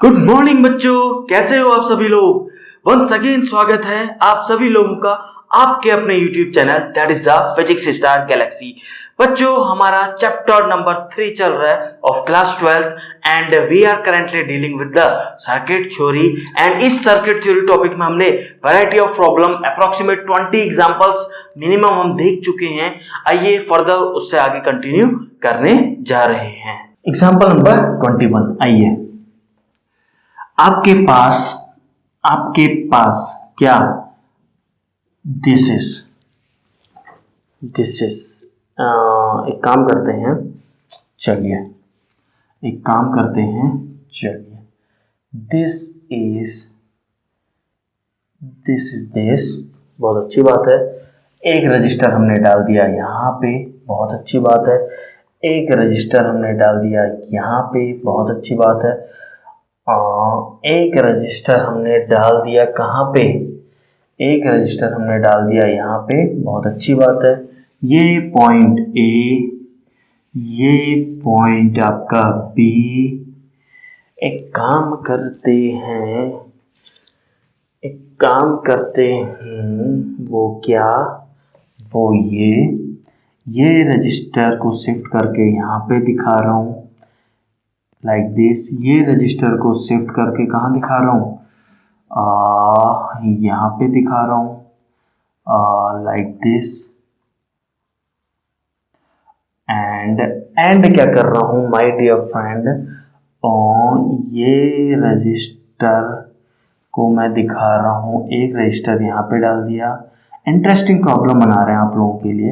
Good morning बच्चों, कैसे हो आप सभी लोग। वंस अगेन स्वागत है आप सभी लोगों का आपके अपने YouTube channel that is the physics star galaxy. बच्चों, हमारा चैप्टर नंबर 3 चल रहा है of class 12th and we are currently dealing with the circuit theory. And इस सर्किट थ्योरी टॉपिक में हमने variety of problem approximate 20 examples minimum हम देख चुके हैं। आइए फर्दर उससे आगे कंटिन्यू करने जा रहे हैं। एग्जांपल नंबर 21, आइए। आपके पास क्या दिस इज एक काम करते हैं, चलिए दिस बहुत अच्छी बात है। एक रजिस्टर हमने डाल दिया यहाँ पे, बहुत अच्छी बात है। एक रजिस्टर हमने डाल दिया यहाँ पे, बहुत अच्छी बात है। एक रजिस्टर हमने डाल दिया कहाँ पे? एक रजिस्टर हमने डाल दिया यहाँ पे, बहुत अच्छी बात है। ये पॉइंट ए, ये पॉइंट आपका बी। एक काम करते हैं, वो क्या? वो ये रजिस्टर को शिफ्ट करके यहाँ पे दिखा रहा हूँ लाइक दिस। ये रजिस्टर को शिफ्ट करके कहाँ दिखा रहा हूँ? यहाँ पे दिखा रहा हूँ लाइक दिस। एंड क्या कर रहा हूँ माय डियर फ्रेंड? ये रजिस्टर को मैं दिखा रहा हूँ, एक रजिस्टर यहाँ पे डाल दिया। इंटरेस्टिंग प्रॉब्लम बना रहे हैं आप लोगों के लिए।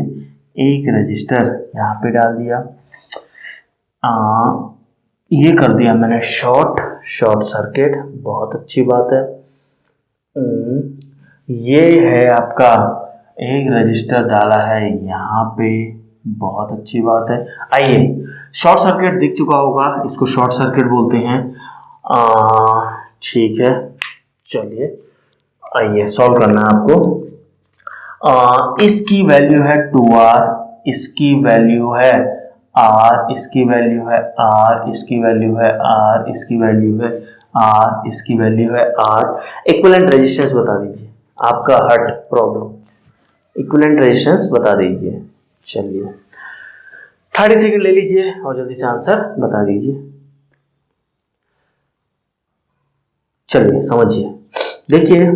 एक रजिस्टर यहाँ पे डाल दिया, ये कर दिया मैंने शॉर्ट सर्किट, बहुत अच्छी बात है। ये है आपका एक रजिस्टर डाला है यहाँ पे, बहुत अच्छी बात है। आइए, शॉर्ट सर्किट दिख चुका होगा, इसको शॉर्ट सर्किट बोलते हैं। ठीक है, चलिए आइए सॉल्व करना है आपको। इसकी वैल्यू है 2R, इसकी वैल्यू है R, इसकी वैल्यू है R, इसकी वैल्यू है R, इसकी वैल्यू है R, इसकी वैल्यू है R। इक्विवेलेंट रेजिस्टेंस बता दीजिए, आपका हट प्रॉब्लम। इक्विवेलेंट रेजिस्टेंस बता दीजिए। चलिए 30 सेकंड ले लीजिए और जल्दी से आंसर बता दीजिए। चलिए समझिए, देखिए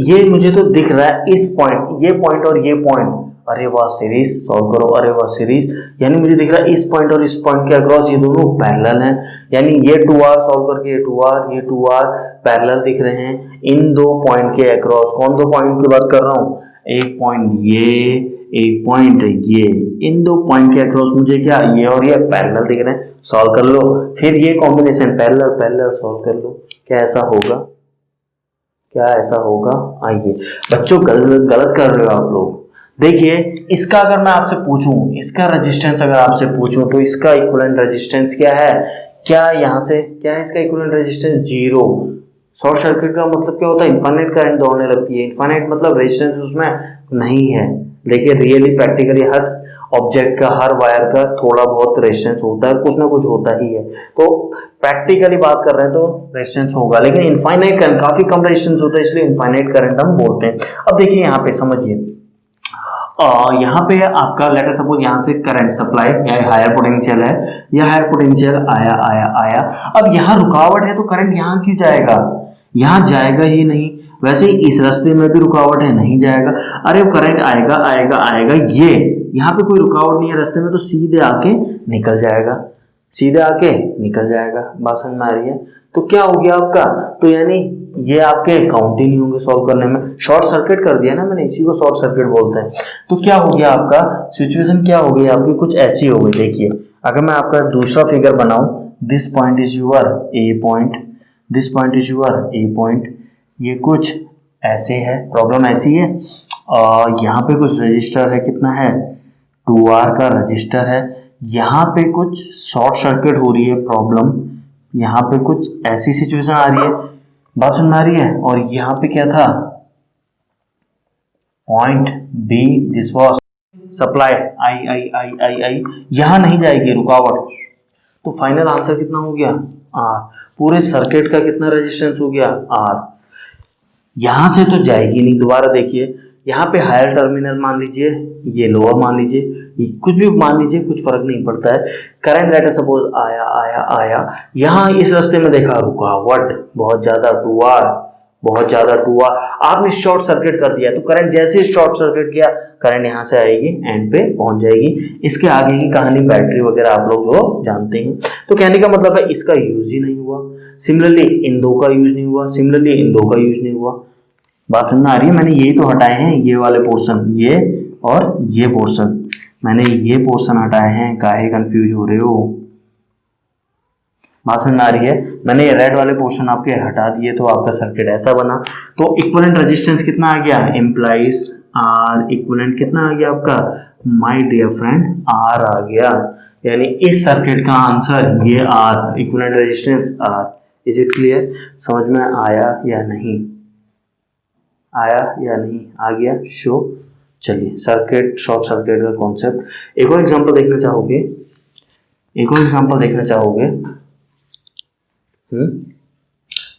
ये मुझे तो दिख रहा है इस पॉइंट, ये पॉइंट और ये पॉइंट। अरे वाह सीरीज सॉल्व करो, अरे वाह सीरीज। यानी मुझे दिख रहा है इस पॉइंट और इस पॉइंट के अक्रॉस ये दोनों पैरेलल हैं। यानी ये 2R सॉल्व करके ये 2R पैरेलल दिख रहे हैं इन दो पॉइंट के अक्रॉस। कौन दो पॉइंट की बात कर रहा हूँ? एक पॉइंट ये, एक पॉइंट ये। इन दो पॉइंट के अक्रॉस मुझे क्या ये और ये पैरेलल दिख रहे हैं। सॉल्व कर लो, फिर ये कॉम्बिनेशन पैरेलल सॉल्व कर लो। क्या ऐसा होगा? आइए बच्चों, गलत कर रहे हो आप लोग। देखिए इसका अगर मैं आपसे पूछूं, इसका रेजिस्टेंस अगर आपसे पूछूं तो इसका इक्विवेलेंट रेजिस्टेंस क्या है? क्या यहाँ से क्या है इसका इक्विवेलेंट रेजिस्टेंस? 0। शॉर्ट सर्किट का मतलब क्या होता है? इनफाइनाइट करंट दौड़ने लगती है। इनफाइनाइट मतलब रेजिस्टेंस उसमें नहीं है। देखिए रियली प्रैक्टिकली हर ऑब्जेक्ट का, हर वायर का थोड़ा बहुत रेजिस्टेंस होता है, कुछ ना कुछ होता ही है। तो प्रैक्टिकली बात कर रहे हैं तो रेजिस्टेंस होगा, लेकिन इनफाइनाइट करंट काफी कम रेजिस्टेंस होता है, इसलिए इनफाइनाइट करंट हम बोलते हैं। अब देखिए यहाँ पे समझिए, यहाँ पे आपका लेट अस सपोज यहाँ से करंट सप्लाई या हायर पोटेंशियल है, या हायर पोटेंशियल आया। अब यहाँ रुकावट है तो करंट यहाँ क्यों जाएगा? यहाँ जाएगा ही नहीं। वैसे ही इस रास्ते में भी रुकावट है, नहीं जाएगा। अरे करंट आएगा, ये यहाँ पे कोई रुकावट नहीं है रास्ते में, तो सीधे आके निकल जाएगा। बात समझ में आ रही है? तो क्या हो गया आपका? तो यानी ये आपके काउंट ही नहीं होंगे सॉल्व करने में। शॉर्ट सर्किट कर दिया ना मैंने, इसी को शॉर्ट सर्किट बोलते हैं। तो क्या हो गया आपका? सिचुएशन क्या हो गई आपकी? कुछ ऐसी हो गई। देखिए अगर मैं आपका दूसरा फिगर बनाऊं, this point is your A point, this point is your A point. ये कुछ ऐसे है, प्रॉब्लम ऐसी है। यहाँ पे कुछ रजिस्टर है, कितना है? 2R का रजिस्टर है। यहाँ पे कुछ शॉर्ट सर्किट हो रही है प्रॉब्लम, यहाँ पे कुछ ऐसी सिचुएशन आ रही है। बात समझ में आ रही है? और यहाँ पे क्या था? Point B, this was supply आई। यहाँ नहीं जाएगी रुकावट, तो फाइनल आंसर कितना हो गया? आर, पूरे सर्किट का कितना रेजिस्टेंस हो गया आर। यहां से तो जाएगी नहीं, दोबारा देखिए यहाँ पे हायर टर्मिनल मान लीजिए, ये लोअर मान लीजिए, ये कुछ भी मान लीजिए, कुछ फर्क नहीं पड़ता है। करंट लेट सपोज आया आया आया, यहाँ इस रास्ते में देखा रुका, व्हाट, बहुत ज्यादा टू आर, बहुत ज्यादा टू आर, आपने शॉर्ट सर्किट कर दिया, तो करंट जैसे ही शॉर्ट सर्किट किया, करंट यहाँ से आएगी एंड पे पहुंच जाएगी। इसके आगे की कहानी बैटरी वगैरह आप लोग जो जानते हैं। तो कहने का मतलब है इसका यूज ही नहीं हुआ, सिमिलरली इन दो का यूज नहीं हुआ, सिमिलरली इन दो का यूज नहीं हुआ। बात समझ में आ रही है? मैंने यही तो हटाए हैं, ये वाले पोर्शन, ये और ये पोर्शन, मैंने ये पोर्शन हटाए हैं, काहे कंफ्यूज हो रहे हो? बात समझ में आ रही है? मैंने ये रेड वाले पोर्शन आपके हटा दिए, तो आपका सर्किट ऐसा बना। तो इक्विवेलेंट रेजिस्टेंस कितना आ गया? इम्प्लाइज आर इक्विवेलेंट कितना आ गया आपका? माय डियर फ्रेंड आर आ गया। यानी इस सर्किट का आंसर ये R, equivalent resistance R. Is it clear? समझ में आया या नहीं? आया या नहीं? आ गया? शो। चलिए, सर्किट, शॉर्ट सर्किट का कॉन्सेप्ट। एक और एग्जांपल देखना चाहोगे? एक और एग्जांपल देखना चाहोगे?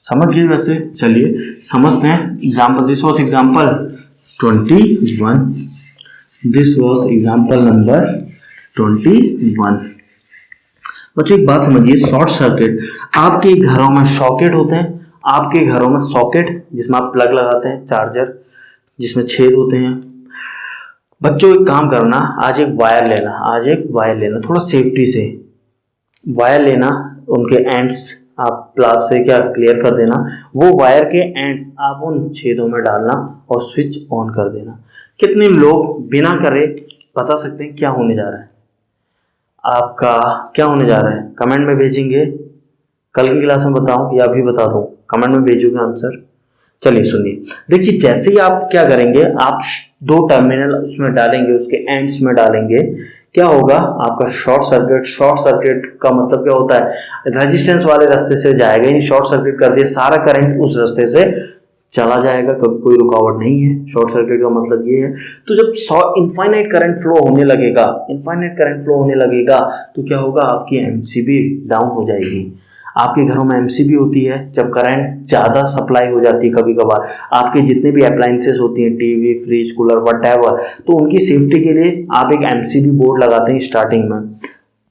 समझ गए वैसे? चलिए समझते हैं example. This was example 21, this was example number 21। बच्चों एक बात समझिए, शॉर्ट सर्किट, आपके घरों में सॉकेट होते हैं, आपके घरों में सॉकेट जिसमें आप प्लग लगाते हैं, चार्जर जिसमें छेद होते हैं। बच्चों एक काम करना, आज एक वायर लेना, आज एक वायर लेना, थोड़ा सेफ्टी से वायर लेना, उनके एंड्स आप प्लास से क्या क्लियर कर देना, वो वायर के एंड्स आप उन छेदों में डालना और स्विच ऑन कर देना। कितने लोग बिना करे बता सकते हैं क्या होने जा रहा है? आपका क्या होने जा रहा है? कमेंट में भेजेंगे, कल की क्लास में बताऊं या अभी बता दूं? कमेंट में भेजोगे आंसर। चलिए सुनिए, देखिए जैसे ही आप क्या करेंगे, आप दो टर्मिनल उसमें डालेंगे, उसके एंड्स में डालेंगे, क्या होगा? आपका शॉर्ट सर्किट। शॉर्ट सर्किट का मतलब क्या होता है? रेजिस्टेंस वाले रास्ते से जाएगा, यानी शॉर्ट सर्किट कर दिया, सारा करंट उस रास्ते से चला जाएगा, कभी कोई रुकावट नहीं है। शॉर्ट सर्किट का मतलब ये है। तो जब इनफाइनाइट करंट फ्लो होने लगेगा, इनफाइनाइट करंट फ्लो होने लगेगा, तो क्या होगा? आपकी एमसीबी डाउन हो जाएगी। आपके घरों में एमसीबी होती है जब करंट ज़्यादा सप्लाई हो जाती है, कभी कभार आपके जितने भी अप्लायंसेस होती हैं, टीवी, फ्रिज, कूलर, व्हाटएवर, तो उनकी सेफ्टी के लिए आप एक एमसीबी बोर्ड लगाते हैं स्टार्टिंग में।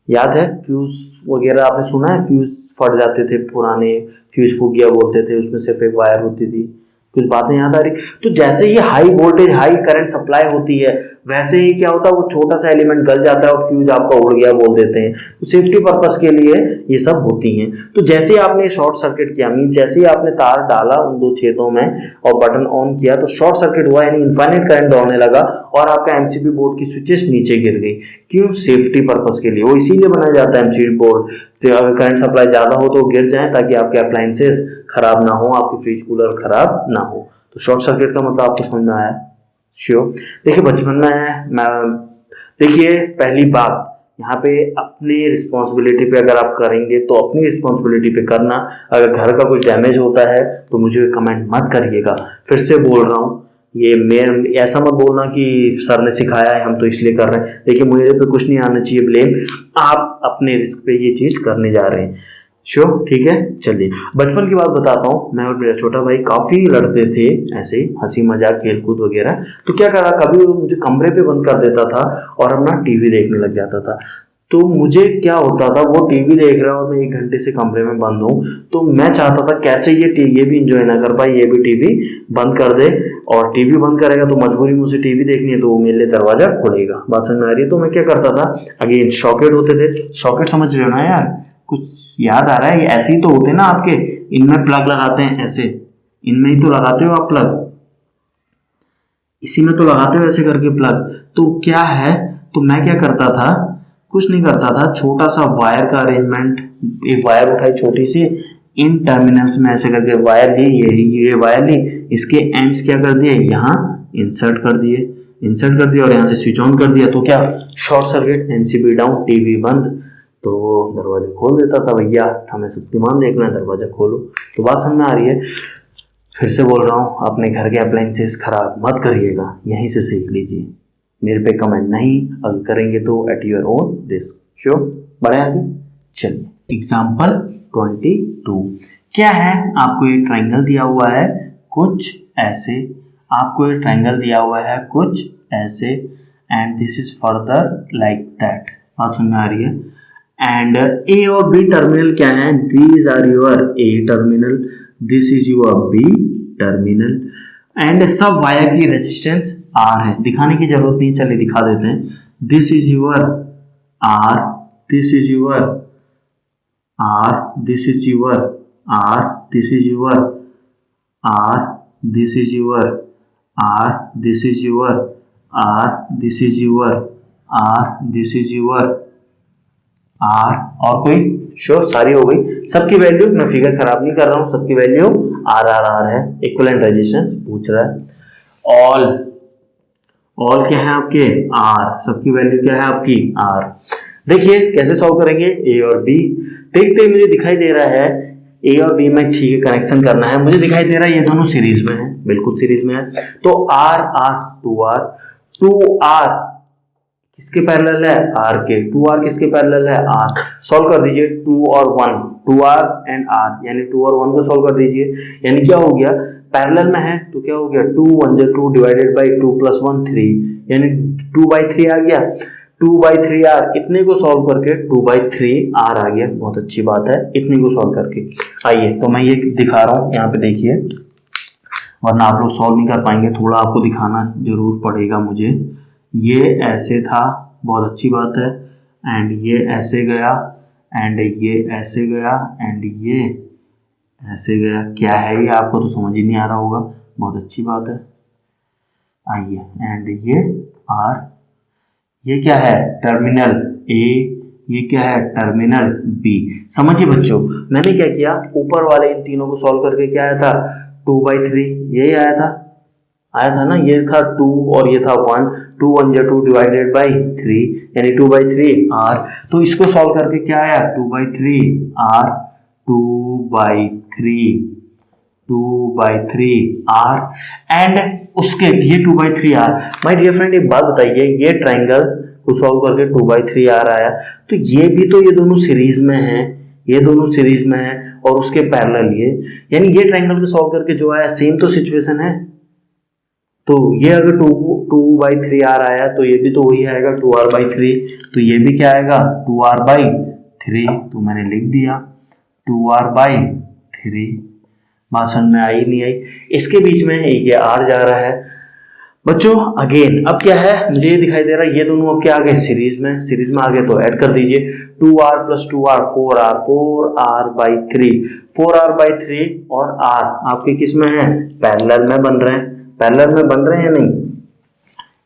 याद है फ्यूज वगैरह आपने सुना है? फ्यूज फट जाते थे, पुराने फ्यूज फूक गया बोलते थे, उसमें सिर्फ एक वायर होती थी। कुछ बातें याद आ रही? तो जैसे ही high voltage, high current supply होती है, वैसे ही क्या होता है, वो छोटा सा एलिमेंट गल जाता है और फ्यूज आपका उड़ गया बोल देते हैं। तो सेफ्टी पर्पस के लिए ये सब होती हैं। तो जैसे ही आपने शॉर्ट सर्किट किया, मीन जैसे ही आपने तार डाला उन दो छेदों में और बटन ऑन किया, तो शॉर्ट सर्किट हुआ, यानी इनफाइनाइट करंट दौड़ने लगा और आपका एमसीबी बोर्ड की स्विचेस नीचे गिर गई। क्यों? सेफ्टी पर्पस के लिए। वो इसीलिए बनाया जाता है एमसीबी बोर्ड, तो अगर करंट सप्लाई ज्यादा हो तो गिर जाए, ताकि आपके अप्लायंसेस खराब ना हो, आपकी फ्रिज कूलर खराब ना हो। तो शॉर्ट सर्किट का मतलब आपको समझ में आया? श्योर। देखिए बचपन में मैं, देखिए पहली बात यहाँ पे अपनी रिस्पॉन्सिबिलिटी पे अगर आप करेंगे तो अपनी रिस्पॉन्सिबिलिटी पे करना। अगर घर का कुछ डैमेज होता है तो मुझे कमेंट मत करिएगा। फिर से बोल रहा हूँ, ये मेरे ऐसा मत बोलना कि सर ने सिखाया है हम तो इसलिए कर रहे हैं। देखिए मुझे पे कुछ नहीं आना चाहिए ब्लेम, आप अपने रिस्क पे ये चीज करने जा रहे हैं। श्योर, ठीक है। चलिए बचपन की बात बताता हूँ। मैं और मेरा छोटा भाई काफी लड़ते थे, ऐसे हंसी मजाक खेल कूद वगैरह। तो क्या करा, कभी वो मुझे कमरे पे बंद कर देता था और अपना टीवी देखने लग जाता था। तो मुझे क्या होता था, वो टीवी देख रहा है और मैं 1 घंटे से कमरे में बंद हूँ, तो मैं चाहता था कैसे ये भी इंजॉय ना कर पाए, ये भी टीवी बंद कर दे। और टीवी बंद करेगा तो मजबूरी मुझे टीवी देखनी है, तो वो मेरे लिए दरवाजा खोलेगा। बात समझ में आ रही है? तो मैं क्या करता था, अगेन सॉकेट होते थे, सॉकेट समझ रहे हो ना यार? कुछ याद आ रहा है? ऐसे ही तो होते ना आपके, इनमें प्लग लगाते हैं, ऐसे इनमें ही तो लगाते हो आप प्लग, इसी में तो लगाते हो ऐसे करके प्लग। तो क्या है, तो मैं क्या करता था, कुछ नहीं करता था, छोटा सा वायर का अरेंजमेंट, एक वायर उठाई छोटी सी, इन टर्मिनल्स में ऐसे करके वायर ली, ये वायर ली, इसके एंड्स क्या कर दिए, यहाँ इंसर्ट कर दिए और यहाँ से स्विच ऑन कर दिया। तो क्या, short circuit, MCB down, TV बंद। तो दरवाजा खोल देता था, भैया हमें शक्तिमान देखना है, दरवाजा खोलो। तो बात समझ में आ रही है? फिर से बोल रहा हूँ, अपने घर के अप्लायंसेस खराब मत करिएगा, यहीं से सीख लीजिए। मेरे पे कमेंट नहीं, अगर करेंगे तो at your own risk. Sure, बढ़े आगे। चलिए एग्जाम्पल 22। क्या है, आपको ये ट्रायंगल दिया हुआ है कुछ ऐसे, आपको ये ट्रायंगल दिया हुआ है कुछ ऐसे, and this is further like that. बात समझ में आ रही है? एंड ए और बी टर्मिनल क्या है, these are your A terminal, this is your B terminal, and सब वायर की रेजिस्टेंस आर है। दिखाने की जरूरत नहीं, चलिए दिखा देते हैं। This is your R, this is your R, this is your R, this is your R, this is your R, this is your R, this is your R, this is your R, और कोई sure सारी हो गई। सबकी value, मैं figure खराब नहीं कर रहा हूं, सबकी वैल्यू आर आर आर है। इक्विवेलेंट रेजिस्टेंस पूछ रहा है। ऑल, ऑल क्या है आपके आर, सबकी वैल्यू क्या है आपकी आर। देखिए कैसे सॉल्व करेंगे, ए और बी। देखते ही मुझे दिखाई दे रहा है ए और बी में ठीक है कनेक्शन करना है, मुझे दिखाई दे रहा है ये दोनों सीरीज में है, बिल्कुल सीरीज में है। तो R R two R, two R किसके पैरेलल है, आर के, टू आर किसके पैरेलल है, आर। सॉल्व कर दीजिए, टू और one, two R and R, यानी टू और वन को सॉल्व कर दीजिए। यानी क्या हो गया, पैरेलल में है तो क्या हो गया, टू वन जो two divided by two plus one three, यानी 2/3 आ गया। 2/3 आर, इतने को सॉल्व करके 2/3 आर आ गया, बहुत अच्छी बात है, इतने को सॉल्व करके। आइए तो मैं ये दिखा रहा हूँ, यहाँ पे देखिए, वरना आप लोग सॉल्व नहीं कर पाएंगे, थोड़ा आपको दिखाना जरूर पड़ेगा मुझे। ये ऐसे था, बहुत अच्छी बात है, एंड ये ऐसे गया, एंड ये ऐसे गया, एंड ये ऐसे गया। क्या है ये, आपको तो समझ ही नहीं आ रहा होगा, बहुत अच्छी बात है। आइए, एंड ये आर, ये क्या है टर्मिनल ए, ये क्या है टर्मिनल बी। समझिए बच्चों, मैंने क्या किया, ऊपर वाले इन तीनों को सॉल्व करके क्या आया था, 2/3, यही आया था ना, ये था 2 और ये था 1, 2 1 जो 2 डिवाइडेड बाई 3, यानी 2/3 आर। तो इसको सॉल्व करके क्या आया, 2/3 आर, 2/3 आर, एंड उसके ये 2/3 आर। माय डियर फ्रेंड एक बात बताइए, ये ट्रायंगल को सॉल्व करके 2/3 आर आया, तो ये भी तो ये दोनों सीरीज में है, ये दोनों सीरीज में है, और उसके पैरेलल ये, यानी ये ट्रायंगल को सॉल्व करके जो आया सेम तो सिचुएशन है। तो ये अगर 2/3 आर आया तो ये भी तो वही आएगा 2r/3, तो ये भी क्या आएगा 2r/3, तो मैंने लिख दिया 2r/3। बात समझ में आई नहीं आई, इसके बीच में ये r जा रहा है बच्चों। अगेन अब क्या है, मुझे ये दिखाई दे रहा है ये दोनों अब क्या आ गए सीरीज में, सीरीज में आ गए तो ऐड कर दीजिए, 2r + 2r 4r, 4r/3, 4r/3 और r आपके किस में है, पैरेलल में बन रहे हैं, पैरेलल में बन रहे हैं या नहीं।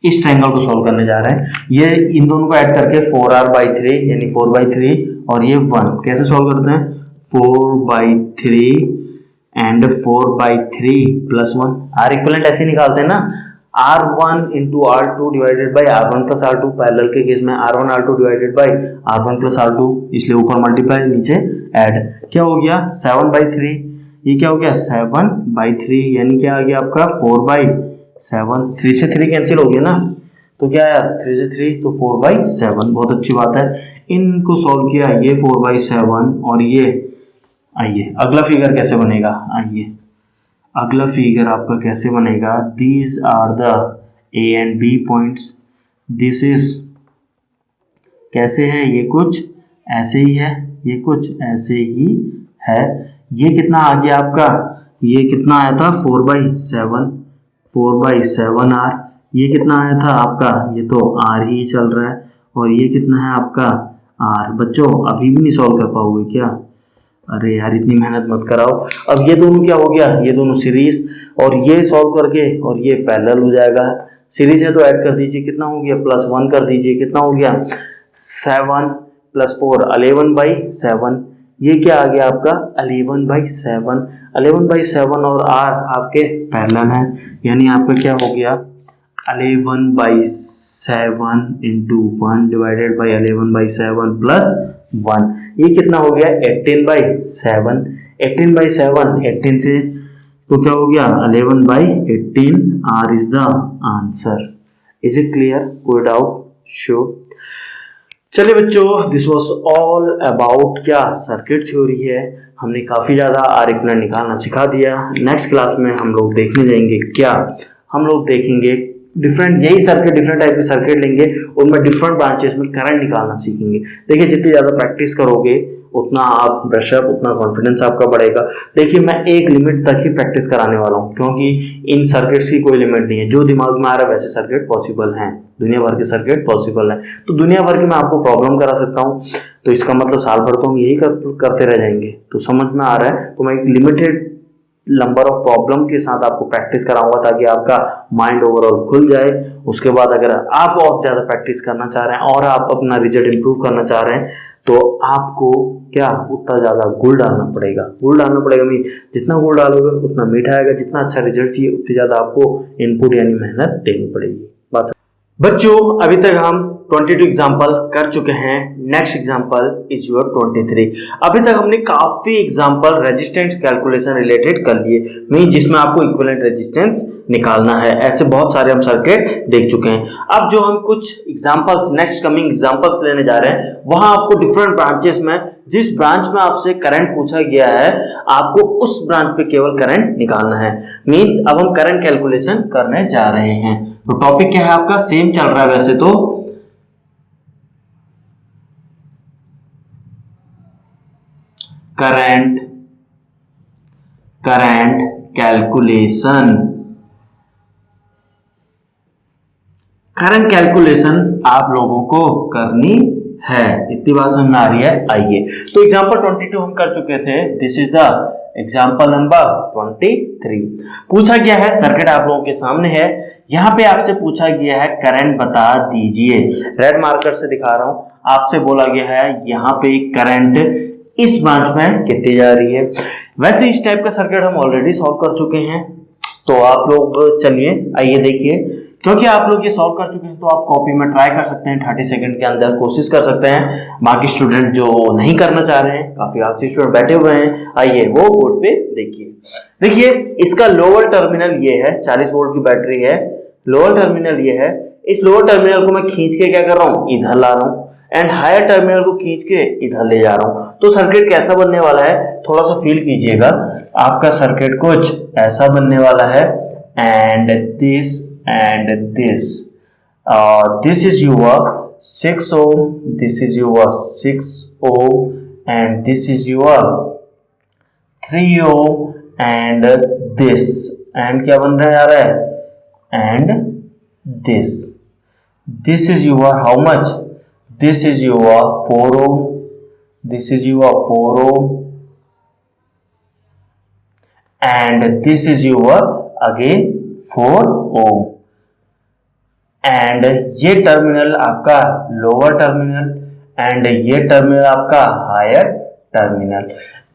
इस ट्रायंगल को सॉल्व करने जा रहे हैं, ये इन दोनों को ऐड करके 4r/3 यानी 4/3 और ये 1, कैसे सॉल्व करते हैं, 4/3 एंड 4/3 + 1, आर इक्विवेलेंट ऐसे निकालते हैं ना, R1 × R2 divided by R1 + R2, parallel के केस में R1 R2 divided by R1 + R2, इसलिए ऊपर मल्टीप्लाई नीचे ऐड, क्या हो गया 7/3, ये क्या हो गया 7/3, यानी क्या आ गया आपका 4/7, 3 से 3 कैंसिल हो गया ना, तो क्या आया 3 से 3 तो 4/7, बहुत अच्छी बात है। इनको सॉल्व किया, ये 4/7 और ये, आइए अगला फिगर कैसे बनेगा, आइए अगला फिगर आपका कैसे बनेगा, these are the A and B points, this is कैसे है, ये कुछ ऐसे ही है, ये कुछ ऐसे ही है। ये कितना आ गया आपका, ये कितना आया था 4/7, 4/7 आर, ये कितना आया था आपका, ये तो आर ही चल रहा है, और ये कितना है आपका आर। बच्चों अभी भी नहीं सॉल्व कर पाओगे क्या, अरे यार इतनी मेहनत मत कराओ। अब ये दोनों क्या हो गया, ये दोनों सीरीज, और ये सॉल्व करके और ये पैरेलल हो जाएगा, सीरीज है तो ऐड कर दीजिए, कितना हो गया +1 कर दीजिए, कितना हो गया 7 + 4 11/7, ये क्या आ गया आपका 11/7, 11/7 और r आपके पैरेलल हैं, यानी आपका क्या हो गया 11/7 × 1 डिवाइडेड बाई 11/7 + 1, ये कितना हो गया 18/7, 18/7, 18 से तो क्या हो गया 11/18, r is the answer. Is it clear, कोई डाउट, श्योर। चलिए बच्चों, दिस वाज ऑल अबाउट क्या सर्किट थ्योरी है। हमने काफ़ी ज़्यादा आर इक्विवेलेंट निकालना सिखा दिया। नेक्स्ट क्लास में हम लोग देखने जाएंगे क्या, हम लोग देखेंगे डिफरेंट, यही सर्किट डिफरेंट टाइप के सर्किट लेंगे, उनमें डिफरेंट ब्रांचेस में करंट निकालना सीखेंगे। देखिए जितनी ज़्यादा प्रैक्टिस करोगे उतना आप ब्रशअप, उतना कॉन्फिडेंस आपका बढ़ेगा। देखिए मैं एक लिमिट तक ही प्रैक्टिस कराने वाला हूँ, क्योंकि इन सर्किट्स की कोई लिमिट नहीं है। जो दिमाग में आ रहा है वैसे सर्किट पॉसिबल हैं, दुनिया भर के सर्किट पॉसिबल है। तो दुनिया भर की मैं आपको प्रॉब्लम करा सकता हूँ, तो इसका मतलब साल भर तो हम यही करते रह जाएंगे। तो समझ में आ रहा है, तो मैं एक लिमिटेड नंबर ऑफ प्रॉब्लम के साथ आपको प्रैक्टिस कराऊंगा, ताकि आपका माइंड ओवरऑल खुल जाए। उसके बाद अगर आप और ज़्यादा प्रैक्टिस करना चाह रहे हैं और आप अपना रिजल्ट इंप्रूव करना चाह रहे हैं, तो आपको क्या उतना ज़्यादा गुड़ डालना पड़ेगा। गुड़ डालना पड़ेगा मीन जितना गुड़ डालोगे उतना मीठा आएगा, जितना अच्छा रिजल्ट चाहिए उतनी ज़्यादा आपको इनपुट यानी मेहनत देनी पड़ेगी। बस बच्चों, अभी तक हम 22 एग्जाम्पल कर चुके हैं। Next example is your 23। अभी तक हमने काफी एग्जाम्पल रेजिस्टेंस कैलकुलेशन रिलेटेड कर लिए, मीन जिसमें आपको इक्विवेलेंट रेजिस्टेंस निकालना है। ऐसे बहुत सारे हम सर्किट देख चुके हैं। अब जो हम कुछ एग्जाम्पल्स, नेक्स्ट कमिंग एग्जाम्पल्स लेने जा रहे हैं, वहां आपको डिफरेंट ब्रांचेस में, जिस ब्रांच में आपसे करंट पूछा गया है, आपको उस ब्रांच पे केवल करंट निकालना है। मीन्स अब हम करंट कैलकुलेशन करने जा रहे हैं। तो टॉपिक क्या है आपका, सेम चल रहा है वैसे तो, करंट कैलकुलेशन। करंट कैलकुलेशन आप लोगों को करनी है, इतनी बात समझ में आ रही है। आइए, तो एग्जांपल 22 हम कर चुके थे। This is the example number 23। पूछा गया है, सर्किट आप लोगों के सामने है। यहाँ पे आपसे पूछा गया है करंट बता दीजिए। रेड मार्कर से दिखा रहा हूं, आपसे बोला गया है यहाँ पे करंट इस ब्रांच में कितनी जा रही है। वैसे इस टाइप का सर्किट हम ऑलरेडी सॉल्व कर चुके हैं, तो आप लोग चलिए आइए देखिए। क्योंकि आप लोग ये सॉल्व कर चुके हैं तो आप कॉपी में ट्राई कर सकते हैं, 30 सेकंड के अंदर कोशिश कर सकते हैं। बाकी स्टूडेंट जो नहीं करना चाह रहे हैं, काफी आलसी स्टूडेंट बैठे हुए हैं, आइए वो बोर्ड पे देखिए। देखिए इसका लोअर टर्मिनल ये है, 40 वोल्ट की बैटरी है, लोअर टर्मिनल ये है। इस लोअर टर्मिनल को मैं खींच के क्या कर रहा हूँ, इधर ला रहा हूँ, एंड हायर टर्मिनल को खींच के इधर ले जा रहा हूं। तो सर्किट कैसा बनने वाला है, थोड़ा सा फील कीजिएगा। आपका सर्किट कुछ ऐसा बनने वाला है, and this this is your 6 ohm, this is your 6 ohm, and this is your 3 ohm, and this, and क्या बन रहा है, and this is your how much, this is your 4 ohm, this is your 4 ohm, and this is your again 4 ohm, and ये terminal आपका lower terminal, and ये terminal आपका higher terminal,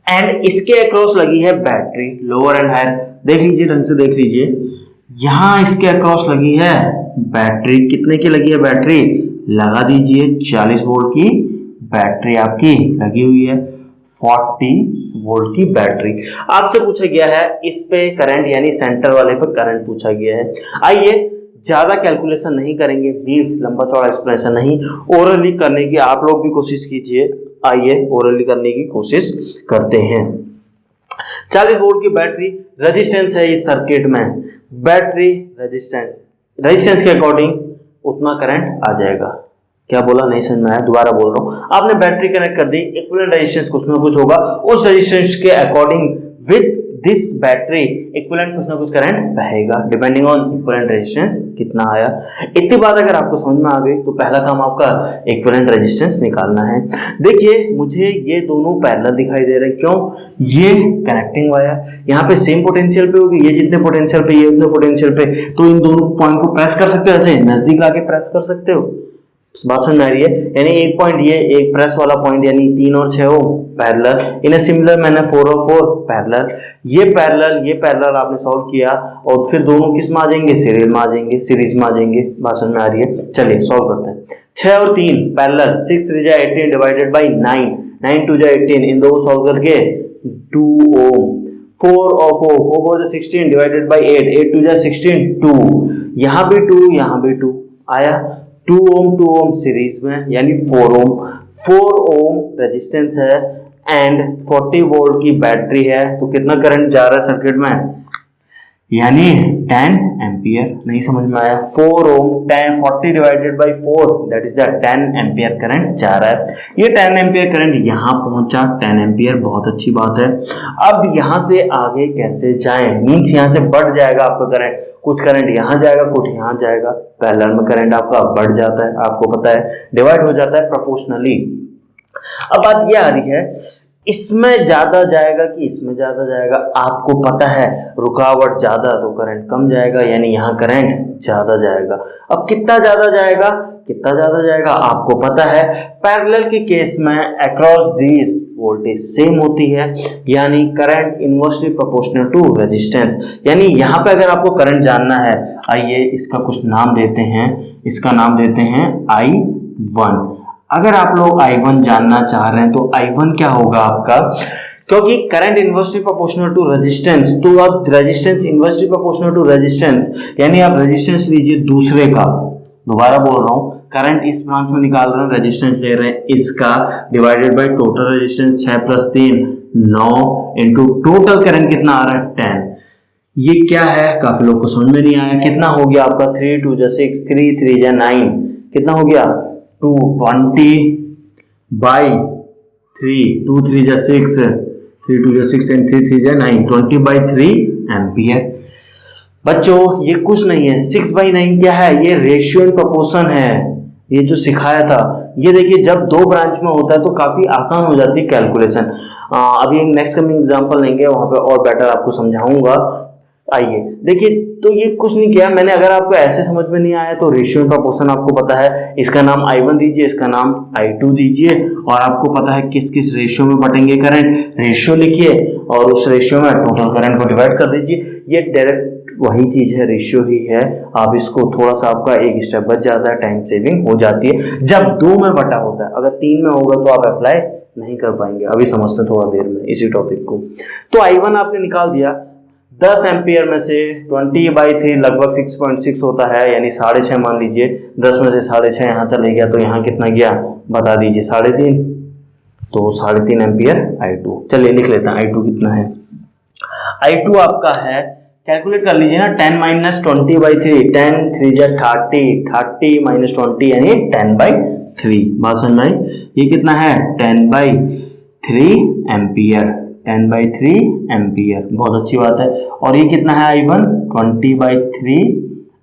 and इसके across लगी है बैटरी, लोअर एंड हायर। देख लीजिए, ढंग से देख लीजिए, यहां इसके अक्रॉस लगी है बैटरी। कितने की लगी है बैटरी, लगा दीजिए 40 वोल्ट की बैटरी आपकी लगी हुई है, 40 वोल्ट की बैटरी। आपसे पूछा गया है इस पे करंट, यानी सेंटर वाले पर करंट पूछा गया है। आइए ज्यादा कैलकुलेशन नहीं करेंगे, मींस लंबा चौड़ा एक्सप्लेनेशन नहीं, ओरली करने की आप लोग भी कोशिश कीजिए। आइए ओरली करने की कोशिश करते हैं। 40 वोल्ट की बैटरी, रेजिस्टेंस है इस सर्किट में, बैटरी रेजिस्टेंस के अकॉर्डिंग उतना करंट आ जाएगा। क्या बोला, नहीं समझ में आया, दोबारा बोल रहा हूं। आपने बैटरी कनेक्ट कर दी, इक्विवेलेंट रेजिस्टेंस कुछ ना कुछ होगा, उस रेजिस्टेंस के according with this battery equivalent कुछ ना कुछ करंट बहेगा, डिपेंडिंग ऑन इक्विवेलेंट रेजिस्टेंस कितना आया। इतनी बात अगर आपको समझ में आ गई तो पहला काम आपका इक्विवेलेंट रेजिस्टेंस निकालना है। देखिए मुझे ये दोनों पैरेलल दिखाई दे रहे हैं, क्यों, ये कनेक्टिंग वायर यहाँ पे सेम पोटेंशियल पे होगी, ये जितने पोटेंशियल पे, ये उतने पोटेंशियल पे, तो इन दोनों पॉइंट को प्रेस कर सकते हो, ऐसे नजदीक लाके प्रेस कर सकते हो। बात समझ में आ रही है, यानी एक पॉइंट ये, एक प्रेस वाला पॉइंट, यानी 3 और 6 पैरेलल, इन सिमिलर मैंने 4 और 4 पैरेलल, ये पैरेलल आपने सॉल्व किया, और फिर दोनों किस में आ जाएंगे, सीरीज में आ जाएंगे, सीरीज में आ जाएंगे। बात समझ में आ रही है, चलिए सॉल्व करते हैं। 6 और 3 पैरेलल, 6 3 जा 18 डिवाइडेड बाई 9, 9 2 जा 18, इन दो सॉल्व करके 2 ओम, 4 और 4, 4 4 जा 16 डिवाइडेड बाई 8, 8 2 जा 16, 2, यहाँ भी 2, यहाँ भी 2 आया। 2 ओम सीरीज में, यानी 4 ओम रेजिस्टेंस है एंड 40 वोल्ट की बैटरी है, तो कितना करंट जा रहा है सर्किट में, यानी 10 एम्पियर। नहीं समझ में आया, 4 ओम 10 40 divided by 4 that is the 10 ampere current जा रहा है। ये 10 एम्पियर करंट यहाँ पहुंचा, 10 एम्पियर, बहुत अच्छी बात है। अब यहाँ से आगे कैसे जाएं, मीन्स यहाँ से बढ़ जाएगा आपका करंट, कुछ करंट यहाँ जाएगा कुछ यहाँ जाएगा, पैरेलल में करंट आपका बढ़ जाता है, आपको पता है डिवाइड हो जाता है प्रोपोर्शनली। अब बात ये आ रही है इसमें ज्यादा जाएगा कि इसमें ज्यादा जाएगा, आपको पता है रुकावट ज्यादा तो करंट कम जाएगा, यानी यहाँ करंट ज्यादा जाएगा। अब कितना ज्यादा जाएगा, कितना ज्यादा जाएगा आपको पता है, पैरेलल के केस में अक्रॉस दिस वोल्टेज सेम होती है, यानी current inversely proportional to resistance. यानी यहाँ पे अगर आपको करंट जानना है, आइए इसका कुछ नाम देते हैं, इसका नाम देते हैं I1। अगर आप लोग I1 जानना चाह रहे हैं तो I1 क्या होगा आपका, क्योंकि current inversely proportional to resistance, तो अब resistance inversely proportional to resistance, यानी आप रेजिस्टेंस लीजिए दूसरे का, दोबारा बोल रहा हूं, करंट इस ब्रांच में निकाल रहे हैं, रेजिस्टेंस ले रहे हैं इसका, divided by total resistance 6 + 3 9 into total current कितना आ रहा है 10। ये क्या है, काफी लोग को समझ में नहीं आया, कितना हो गया आपका 3 × 2 = 6 3 × 3 = 9, कितना हो गया 220/3 2 × 3 = 6 3 × 2 = 6 and 3 × 3 = 9 20/3 एम्पियर। बच्चों ये कुछ नहीं है, 6/9 क्या है, ये रेशियो एंड प्रोपोर्शन है, ये जो सिखाया था। ये देखिए जब दो ब्रांच में होता है तो काफी आसान हो जाती है कैलकुलेशन। अभी नेक्स्ट कमिंग एग्जांपल लेंगे, वहां पे और बेटर आपको समझाऊंगा। आइए देखिए, तो ये कुछ नहीं किया मैंने, अगर आपको ऐसे समझ में नहीं आया तो रेशियो प्रोपोर्शन आपको पता है, इसका नाम I1 दीजिए, इसका नाम I2 दीजिए, और आपको पता है किस किस रेशियो में बटेंगे करंट, रेशियो लिखिए और उस रेशियो में टोटल करंट को डिवाइड कर दीजिए। ये डायरेक्ट वही चीज है, रेशियो ही है। आप इसको थोड़ा सा आपका एक स्टेप बच जाता है, टाइम सेविंग हो जाती है जब 2 में बटा होता है। अगर 3 में होगा तो आप अप्लाई नहीं कर पाएंगे। अभी समझते हैं थोड़ा देर में इसी टॉपिक को। तो I1 आपने निकाल दिया, 10 एम्पियर में से 20/3 लगभग 6.6 होता है, यानी 6.5 मान लीजिए। 10 में से 6.5 यहाँ चले गया तो यहाँ कितना गया बता दीजिए, 3.5, तो 3.5 एम्पियर I2। चलिए लिख लेते हैं I2 कितना है। I2 आपका है, कैलकुलेट कर लीजिए ना, 10 - 20/3 10 × 3 = 30 30 - 20 यानी 10/3। बात समझ में आई? ये कितना है 10/3 एम्पियर, 10/3 एम्पियर, बहुत अच्छी बात है। और ये कितना है I1 20/3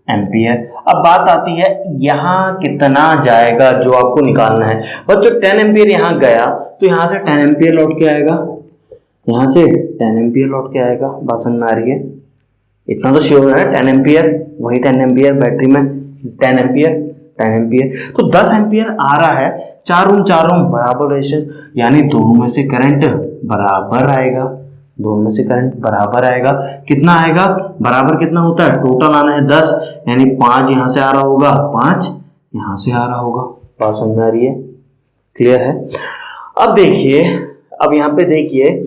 एम्पियर। अब बात आती है यहाँ कितना जाएगा जो आपको निकालना है। बच्चों 10 एम्पियर यहाँ गया तो यहाँ से 10 एम्पियर लौट के आएगा, यहाँ से 10 एम्पियर लौट के आएगा। बात समझ में आ रही है? इतना तो श्योर है, 10 एम्पियर वही 10 एम्पियर बैटरी में 10 एम्पियर 10 एम्पियर, तो 10 एम्पियर आ रहा है। 4 ओम बराबर रेजिस्टेंस, यानी दोनों में से करंट बराबर आएगा, दोनों में से करंट बराबर आएगा। कितना आएगा बराबर, कितना होता है, टोटल आना है 10, यानी 5 यहाँ से आ रहा होगा, 5 यहाँ से आ रहा होगा। बात समझ में आ रही है? क्लियर है? अब देखिए, अब यहाँ पे देखिए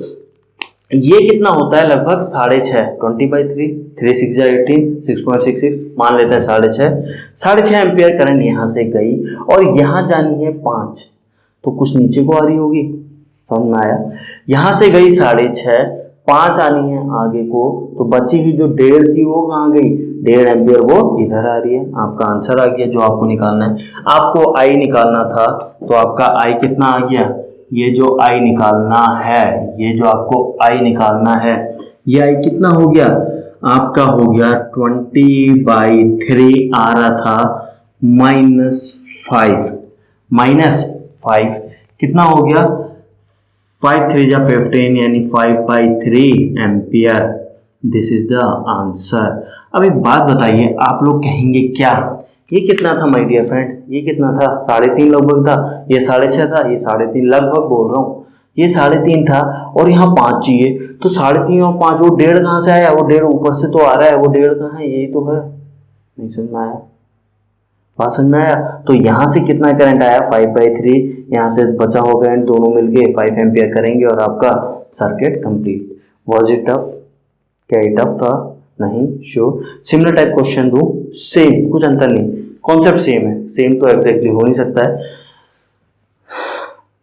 ये कितना होता है, लगभग 6.5 20/3 3 × 6 = 18 6.66 मान लेते हैं 6.5 एम्पियर करंट यहाँ से गई और यहाँ जानी है 5, तो कुछ नीचे को आ रही होगी, समझ में आया? यहाँ से गई 6.5, 5 आनी है आगे को, तो बची हुई जो 1.5 थी वो कहाँ गई, 1.5 एम्पियर वो इधर आ रही है। आपका आंसर आ गया जो आपको निकालना है। आपको I निकालना था तो आपका I कितना आ गया, ये जो I निकालना है, ये जो आपको I निकालना है, ये I कितना हो गया आपका, हो गया 20/3 आ रहा था -5 कितना हो गया 5 × 3 = 15 यानी 5/3 ampere. This is the answer. अब एक बात बताइए, आप लोग कहेंगे क्या, ये कितना था माय डियर फ्रेंड, ये कितना था, 3.5 लगभग था, ये 6.5 था, ये 3.5 लगभग बोल रहा हूँ, ये 3.5 था और यहाँ 5 चाहिए, तो 3.5 और 5 वो 1.5 कहाँ से आया, वो 1.5 ऊपर से तो आ रहा है, वो 1.5 कहाँ है, यही तो है। नहीं समझ में आया? बात समझ में आया? तो यहाँ से कितना करंट आया 5/3, यहाँ से बचा हुआ करंट दोनों मिलके 5 एम्पियर करेंगे और आपका circuit complete. Was it tough? क्या ये टफ था? नहीं, श्योर। सिमिलर टाइप क्वेश्चन दूं, सेम, कुछ अंतर नहीं, कॉन्सेप्ट सेम है, सेम तो एग्जैक्टली हो नहीं सकता है।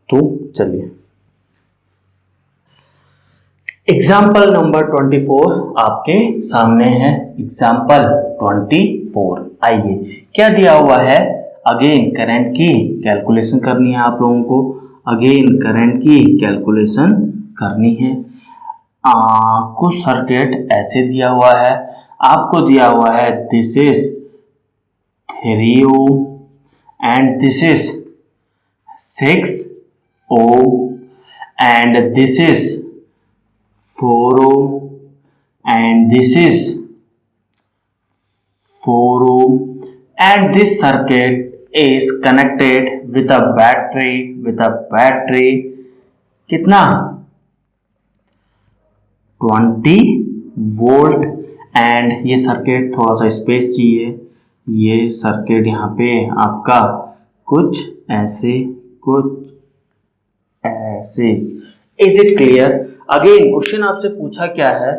तो चलिए एग्जाम्पल नंबर 24 आपके सामने है। एग्जाम्पल 24, आइए क्या दिया हुआ है। अगेन करंट की कैलकुलेशन करनी है आप लोगों को, अगेन करंट की कैलकुलेशन करनी है। कुछ सर्किट ऐसे दिया हुआ है, आपको दिया हुआ है this is 3 ohm and this is 6 ohm and this is 4 ohm and this is 4 ohm and this circuit is connected with a battery कितना 20 वोल्ट एंड ये सर्किट थोड़ा सा स्पेस चाहिए, ये सर्किट यहाँ पे आपका कुछ ऐसे is it clear. Again question आपसे पूछा क्या है,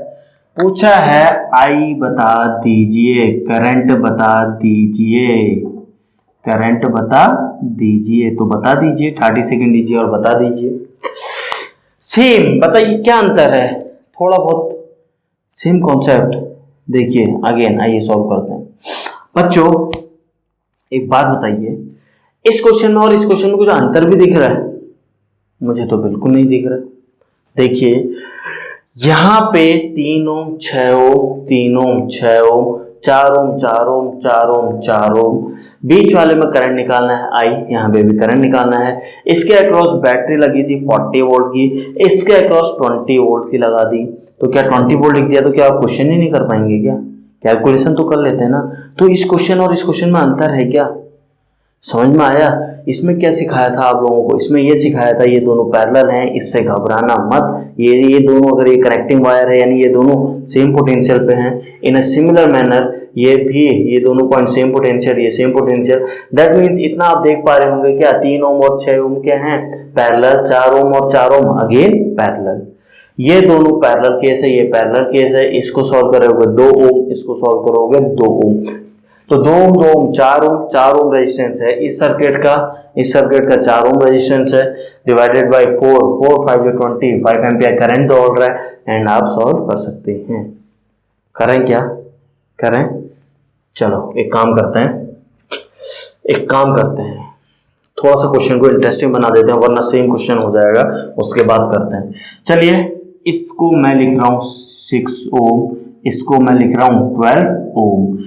पूछा है आई बता दीजिए, करंट बता दीजिए, करंट बता दीजिए, तो बता दीजिए, 30 सेकंड दीजिए और बता दीजिए। सेम बताइए क्या अंतर है, थोड़ा बहुत सेम कॉन्सेप्ट। देखिए अगेन आइए सॉल्व करते हैं। बच्चों एक बात बताइए, इस क्वेश्चन में और इस क्वेश्चन में कुछ अंतर भी दिख रहा है? मुझे तो बिल्कुल नहीं दिख रहा। देखिए यहां पे 3 ओम 6 ओम 3 ओम 6 ओम 4 ओम 4 ओम 4 ओम 4 ओम, बीच वाले में करंट निकालना है आई, यहाँ पे भी करंट निकालना है। इसके अक्रॉस बैटरी लगी थी 40 वोल्ट की, इसके अक्रॉस 20 वोल्ट की लगा दी, तो क्या 20 वोल्ट लिख दिया तो क्या आप क्वेश्चन ही नहीं कर पाएंगे क्या? कैलकुलेशन तो कर लेते हैं ना। तो इस क्वेश्चन और इस क्वेश्चन में अंतर है क्या? समझ में आया? इसमें क्या सिखाया था आप लोगों को? इसमें ये सिखाया था ये दोनों पैरेलल हैं, इससे घबराना मत। ये दोनों अगर ये कनेक्टिंग वायर है यानी ये दोनों सेम पोटेंशियल पे हैं। इन अ सिमिलर मैनर ये भी, ये दोनों पॉइंट सेम पोटेंशियल, ये सेम पोटेंशियल। दैट मींस इतना आप देख पा रहे होंगे क्या 3 ओम और 6 ओम क्या हैं पैरेलल, 4 ओम और 4 ओम अगेन पैरेलल। ये दोनों पैरेलल केस है, ये पैरेलल केस है। इसको सॉल्व करोगे 2 ओम, इसको सॉल्व करोगे 2 ओम, तो 2 ओम 2 ओम 4 ओम रेजिस्टेंस है इस सर्किट का 4 ओम रेजिस्टेंस है, डिवाइडेड बाय 4 5 20 5 एम्पियर करंट दौड़ रहा है एंड आप सॉल्व कर सकते हैं। करें क्या करें? चलो एक काम करते हैं, थोड़ा सा क्वेश्चन को इंटरेस्टिंग बना देते हैं वरना सेम क्वेश्चन हो जाएगा, उसके बाद करते हैं। चलिए इसको मैं लिख रहा हूं 6 ओम, इसको मैं लिख रहा हूं 12 ओम।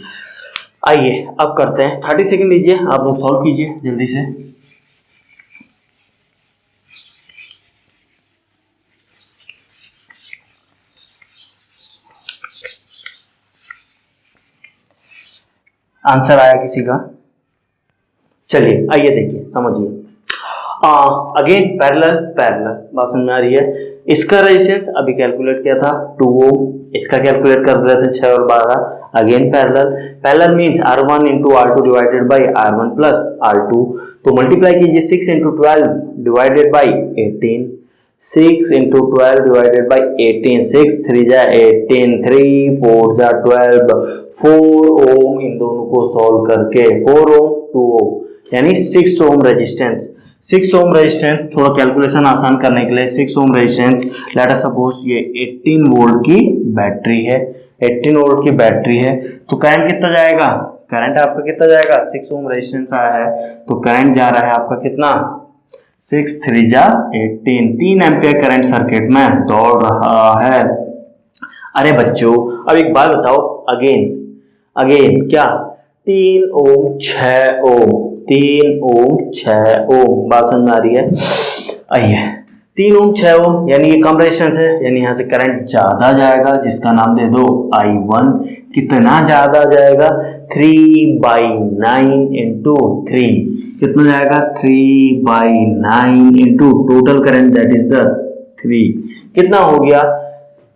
आइए अब करते हैं, 30 सेकंड लीजिए, आप लोग सॉल्व कीजिए जल्दी से। आंसर आया किसी का? चलिए आइए देखिए समझिए। अगेन पैरेलल बात समझ में आ रही है। इसका रेजिस्टेंस अभी कैलकुलेट किया था 2 ओम, इसका कैलकुलेट कर रहे थे 6 और 12, again parallel means R1 into R2 divided by R1 plus R2, तो मल्टीप्लाई कीजिए 6 into 12 divided by 18, 6 into 12 divided by 18, 6 3 जा 18, 3 4 जा 12, 4 ओम इन दोनों को सॉल्व करके 4 ओम 2 ओम यानी 6 ओम रेजिस्टेंस। 6 ओम रेजिस्टेंस थोड़ा कैलकुलेशन आसान करने के लिए 6 ohm resistance let us suppose ये 18 वोल्ट की बैटरी है, 18 वोल्ट की बैटरी है, तो करंट कितना जाएगा? करंट आपका कितना जाएगा? 6 ओम रेजिस्टेंस आया है तो करंट जा रहा है आपका कितना? 6 3 जा 18, 3 एम्पियर करंट सर्किट में दौड़ रहा है। अरे बच्चों अब एक बात बताओ, अगेन क्या 3 ओम 6 ओम 3 ओम 6 ओम, बात समझ में आ रही है? आइए 3 ओम 6 ओम यानी ये कम रेजिस्टेंस है यानी यहाँ से करंट ज्यादा जाएगा, जिसका नाम दे दो I1। कितना ज्यादा जाएगा? 3/9 इंटू 3, कितना जाएगा? 3/9 into total current that is the 3, कितना हो गया?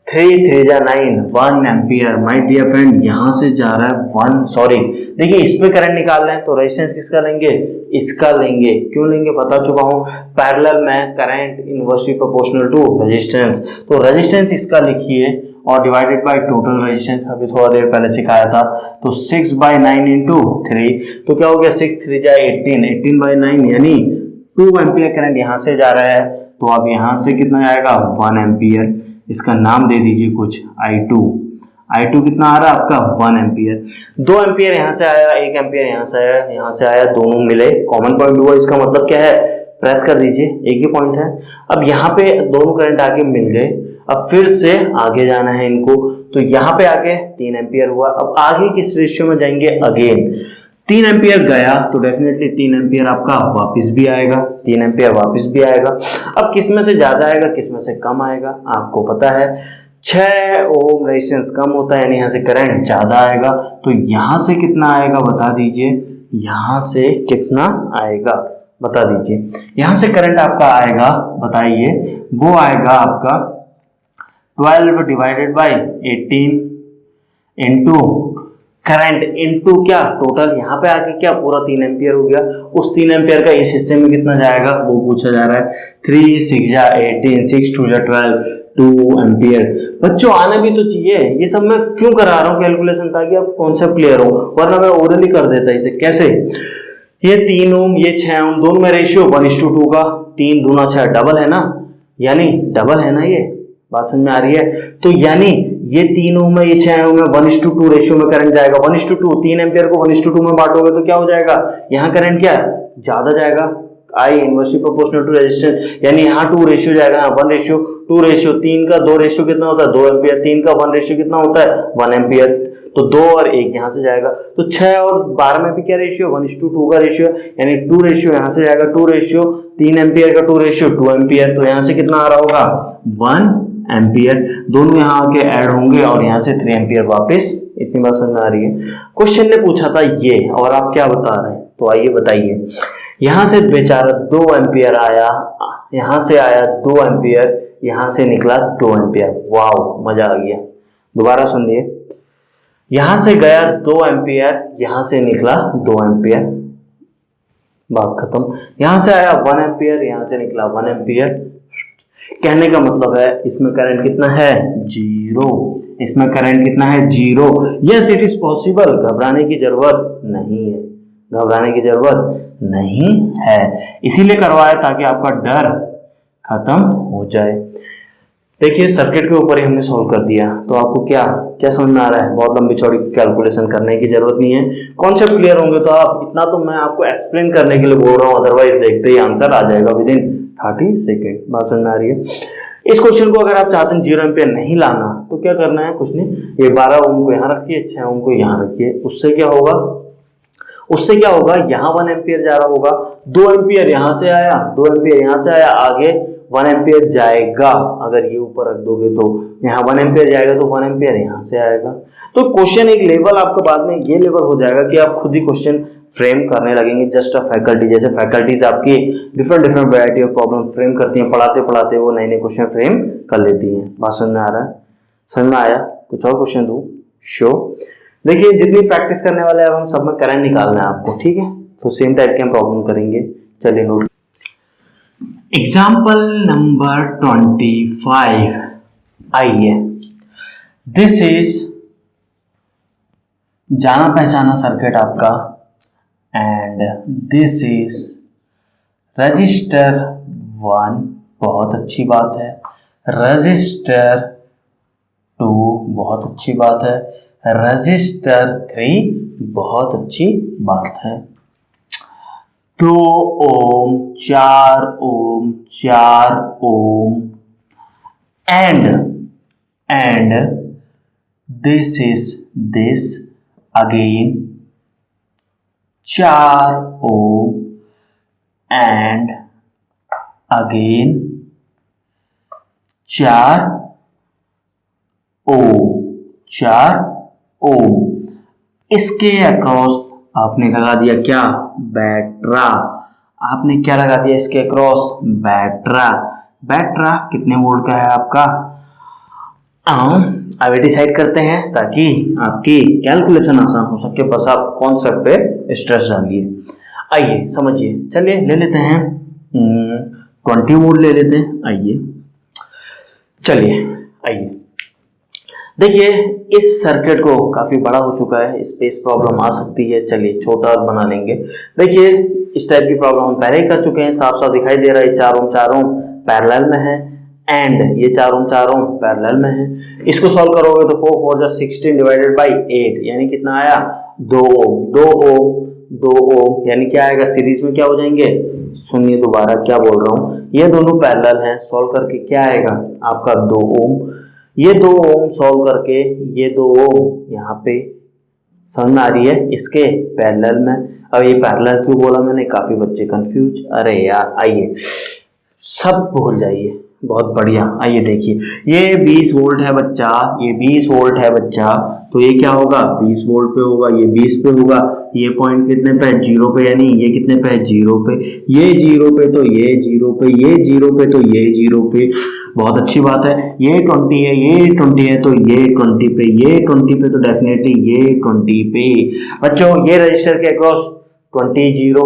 3 3 जा 9, 1 एम्पियर। माय डियर फ्रेंड यहाँ से जा रहा है 1, सॉरी देखिए इस पे करंट निकाल रहे हैं तो रेजिस्टेंस किसका लेंगे? इसका लेंगे। क्यों लेंगे बता चुका हूँ, पैरेलल में current inversely proportional to resistance, तो रेजिस्टेंस इसका लिखिए और डिवाइडेड बाय टोटल रेजिस्टेंस, अभी थोड़ा देर पहले सिखाया था। तो 6/9 इंटू 3, तो क्या हो गया 6 3 जाए 18, 18/9 यानी 2 एम्पियर करंट यहाँ से जा रहा है। तो अब यहाँ से कितना जाएगा 1 एम्पियर, इसका नाम दे दीजिए कुछ I2। I2 कितना आ रहा है आपका 1 एम्पियर। 2 एम्पियर यहाँ से आया, 1 एम्पियर यहाँ से आया, यहाँ से आया, दोनों मिले, कॉमन पॉइंट हुआ। इसका मतलब क्या है, प्रेस कर दीजिए, एक ही पॉइंट है। अब यहाँ पे दोनों करंट आके मिल गए, अब फिर से आगे जाना है इनको, तो यहाँ पे आके 3 एम्पियर हुआ। अब आगे किस रेशियो में जाएंगे, अगेन 3 एम्पियर गया तो डेफिनेटली 3 एम्पियर आपका वापस भी आएगा, 3 एम्पियर वापस भी आएगा। अब किस में से ज्यादा आएगा, किस में से कम आएगा, आपको पता है 6 ओम रेजिस्टेंस कम होता है, यानी यहाँ से करंट ज्यादा आएगा। तो यहाँ से कितना आएगा बता दीजिए, यहाँ से कितना आएगा बता दीजिए। यहाँ से करंट आपका आएगा, बताइए, वो आएगा आपका 12 divided by 18 into current into क्या टोटल, यहाँ पे आके क्या पूरा 3 एम्पियर हो गया। उस 3 एम्पियर का इस हिस्से में कितना जाएगा वो पूछा जा रहा है। 3 6 जा 18, 6 2 जा 12, 2 एम्पियर। बच्चों आना भी तो चाहिए, ये सब मैं क्यों करा रहा हूँ कैलकुलेशन, ताकि आप कॉन्सेप्ट क्लियर हो, वरना मैं ओरली कर देता इसे। कैसे, ये 3 ओम ये 6 ओम, दोनों में रेशियो 1:2 का, 3 दूना 6 डबल है ना, यानी डबल है ना, ये बात समझ में आ रही है। तो यानी ये 3 ओम है, ये 6 ओम है, 1:2 रेशियो में करंट जाएगा। 1:2, 3 एम्पियर को 1:2 में बांटोगे तो क्या हो जाएगा, यहाँ करंट क्या ज्यादा जाएगा, I inversely proportional to resistance, यानी यहाँ 2 रेशियो जाएगा, 1:2 रेशियो, 3 का 2 रेशियो कितना होता है 2 एम्पियर, 3 का 1 रेशियो कितना होता है 1 एम्पियर। तो 2 और 1 यहाँ से जाएगा, तो 6 और 12 में भी क्या रेशियो 1:2 का रेशियो, यानी 2 रेशियो यहाँ से जाएगा, 2 रेशियो 3 एम्पियर का 2 रेशियो 2 एम्पियर। तो यहाँ से कितना आ रहा होगा 1 एम्पियर, दोनों यहाँ आके ऐड होंगे और यहाँ से 3 एम्पियर वापस। इतनी बात समझ में आ रही है। क्वेश्चन ने पूछा था ये, और आप क्या बता रहे हैं, तो आइए बताइए। यहाँ से बेचारा 2 एम्पियर आया, यहाँ से आया 2 एम्पियर, यहाँ से निकला 2 एम्पियर। वाओ, मजा आ गया। दोबारा सुनिए, यहां से गया 2 एम्पियर, यहां से निकला 2 एम्पियर, बात खत्म। यहां से आया 1 एम्पियर, यहां से निकला 1 एम्पियर। कहने का मतलब है इसमें करंट कितना है 0, इसमें करंट कितना है 0। यस इट इज पॉसिबल, घबराने की जरूरत नहीं है, घबराने की जरूरत नहीं है, इसीलिए करवाया ताकि आपका डर खत्म हो जाए। देखिए सर्किट के ऊपर ही हमने सॉल्व कर दिया, तो आपको क्या क्या समझ में आ रहा है। बहुत लंबी चौड़ी कैलकुलेशन करने की जरूरत नहीं है, कॉन्सेप्ट क्लियर होंगे तो आप, इतना तो मैं आपको एक्सप्लेन करने के लिए बोल रहा हूँ, अदरवाइज देखते ही आंसर आ जाएगा विद इन 30 सेकेंड। बात समझ में आ रही है। इस क्वेश्चन को अगर आप चाहते हैं 0 एम्पियर नहीं लाना, तो क्या करना है, कुछ नहीं, ये 12 ओम को यहाँ रखिए, 6 ओम को यहाँ रखिए। उससे क्या होगा, उससे क्या होगा, यहाँ 1 एम्पियर जा रहा होगा, 2 एम्पियर यहाँ से आया, 2 एम्पियर यहाँ से आया, आगे 1 एम्पियर जाएगा। अगर ये ऊपर रख दोगे तो यहाँ 1 एम्पियर जाएगा, तो 1 एम्पियर यहाँ से आएगा। तो क्वेश्चन एक लेवल आपका बाद में ये लेवल हो जाएगा कि आप खुद ही क्वेश्चन फ्रेम करने लगेंगे। जस्ट अ फैकल्टी, जैसे फैकल्टीज आपकी different variety of problem frame करती हैं, पढ़ाते पढ़ाते वो नए नए क्वेश्चन फ्रेम कर लेती हैं। बात समझ में आ रहा है, समझ में आया। कुछ और क्वेश्चन दूं, श्योर। देखिए जितनी प्रैक्टिस करने वाले हैं, अब हम सब में करंट निकालना है आपको, ठीक है। तो सेम टाइप के हम प्रॉब्लम करेंगे, चलिए नोट। एग्जाम्पल नंबर 25, आइए। दिस इज जाना पहचाना सर्किट आपका, एंड दिस इज रजिस्टर 1, बहुत अच्छी बात है, रजिस्टर 2 बहुत अच्छी बात है, रजिस्टर 3 बहुत अच्छी बात है। 2 ओम 4 ओम 4 ओम and this is this again 4 ohm and again 4 ओम। इसके अक्रॉस आपने लगा दिया क्या, बैटरा। आपने क्या लगा दिया इसके अक्रॉस, बैटरा। बैटरा कितने वोल्ट का है आपका, अब डिसाइड करते हैं ताकि आपकी कैलकुलेशन आसान हो सके। बस आप कॉन्सेप्ट पे स्ट्रेस डालिए। आइए समझिए, चलिए ले लेते हैं 20 वोल्ट ले लेते हैं। आइए चलिए, आइए देखिए इस सर्किट को काफी बड़ा हो चुका है, स्पेस प्रॉब्लम आ सकती है, चलिए छोटा और बना लेंगे। देखिए इस टाइप की प्रॉब्लम हम पहले ही कर चुके हैं, साफ साफ दिखाई दे रहा है, चार ओम पैरेलल में है एंड ये चार ओम पैरेलल में है। इसको सॉल्व करोगे तो 4 4 जा 16 डिवाइडेड बाई 8 यानी कितना आया 2 ओम यानी क्या आएगा, सीरीज में क्या हो जाएंगे, सुनिए दोबारा क्या बोल रहा हूँ, ये दोनों पैरेलल हैं, सॉल्व करके क्या आएगा आपका 2 ओम, ये 2 ओम सॉल्व करके ये 2 ओम यहाँ पे समझ में आ रही है इसके पैरेलल में। अब ये पैरेलल क्यों बोला मैंने, काफी बच्चे कंफ्यूज, अरे यार आइए सब भूल जाइए, बहुत बढ़िया। आइए देखिए ये 20 वोल्ट है बच्चा, ये 20 वोल्ट है बच्चा, तो ये क्या होगा 20 वोल्ट पे होगा, ये 20 पे होगा, ये पॉइंट कितने पे है 0 पे, यानी ये कितने पे है 0 पे, ये 0 पे तो ये 0 पे, ये 0 पे तो ये 0 पे, बहुत अच्छी बात है। ये 20 है, ये 20 है तो ये 20 पे, ये 20 पे तो डेफिनेटली ये 20 पे। बच्चों ये रजिस्टर के अक्रॉस 20 0,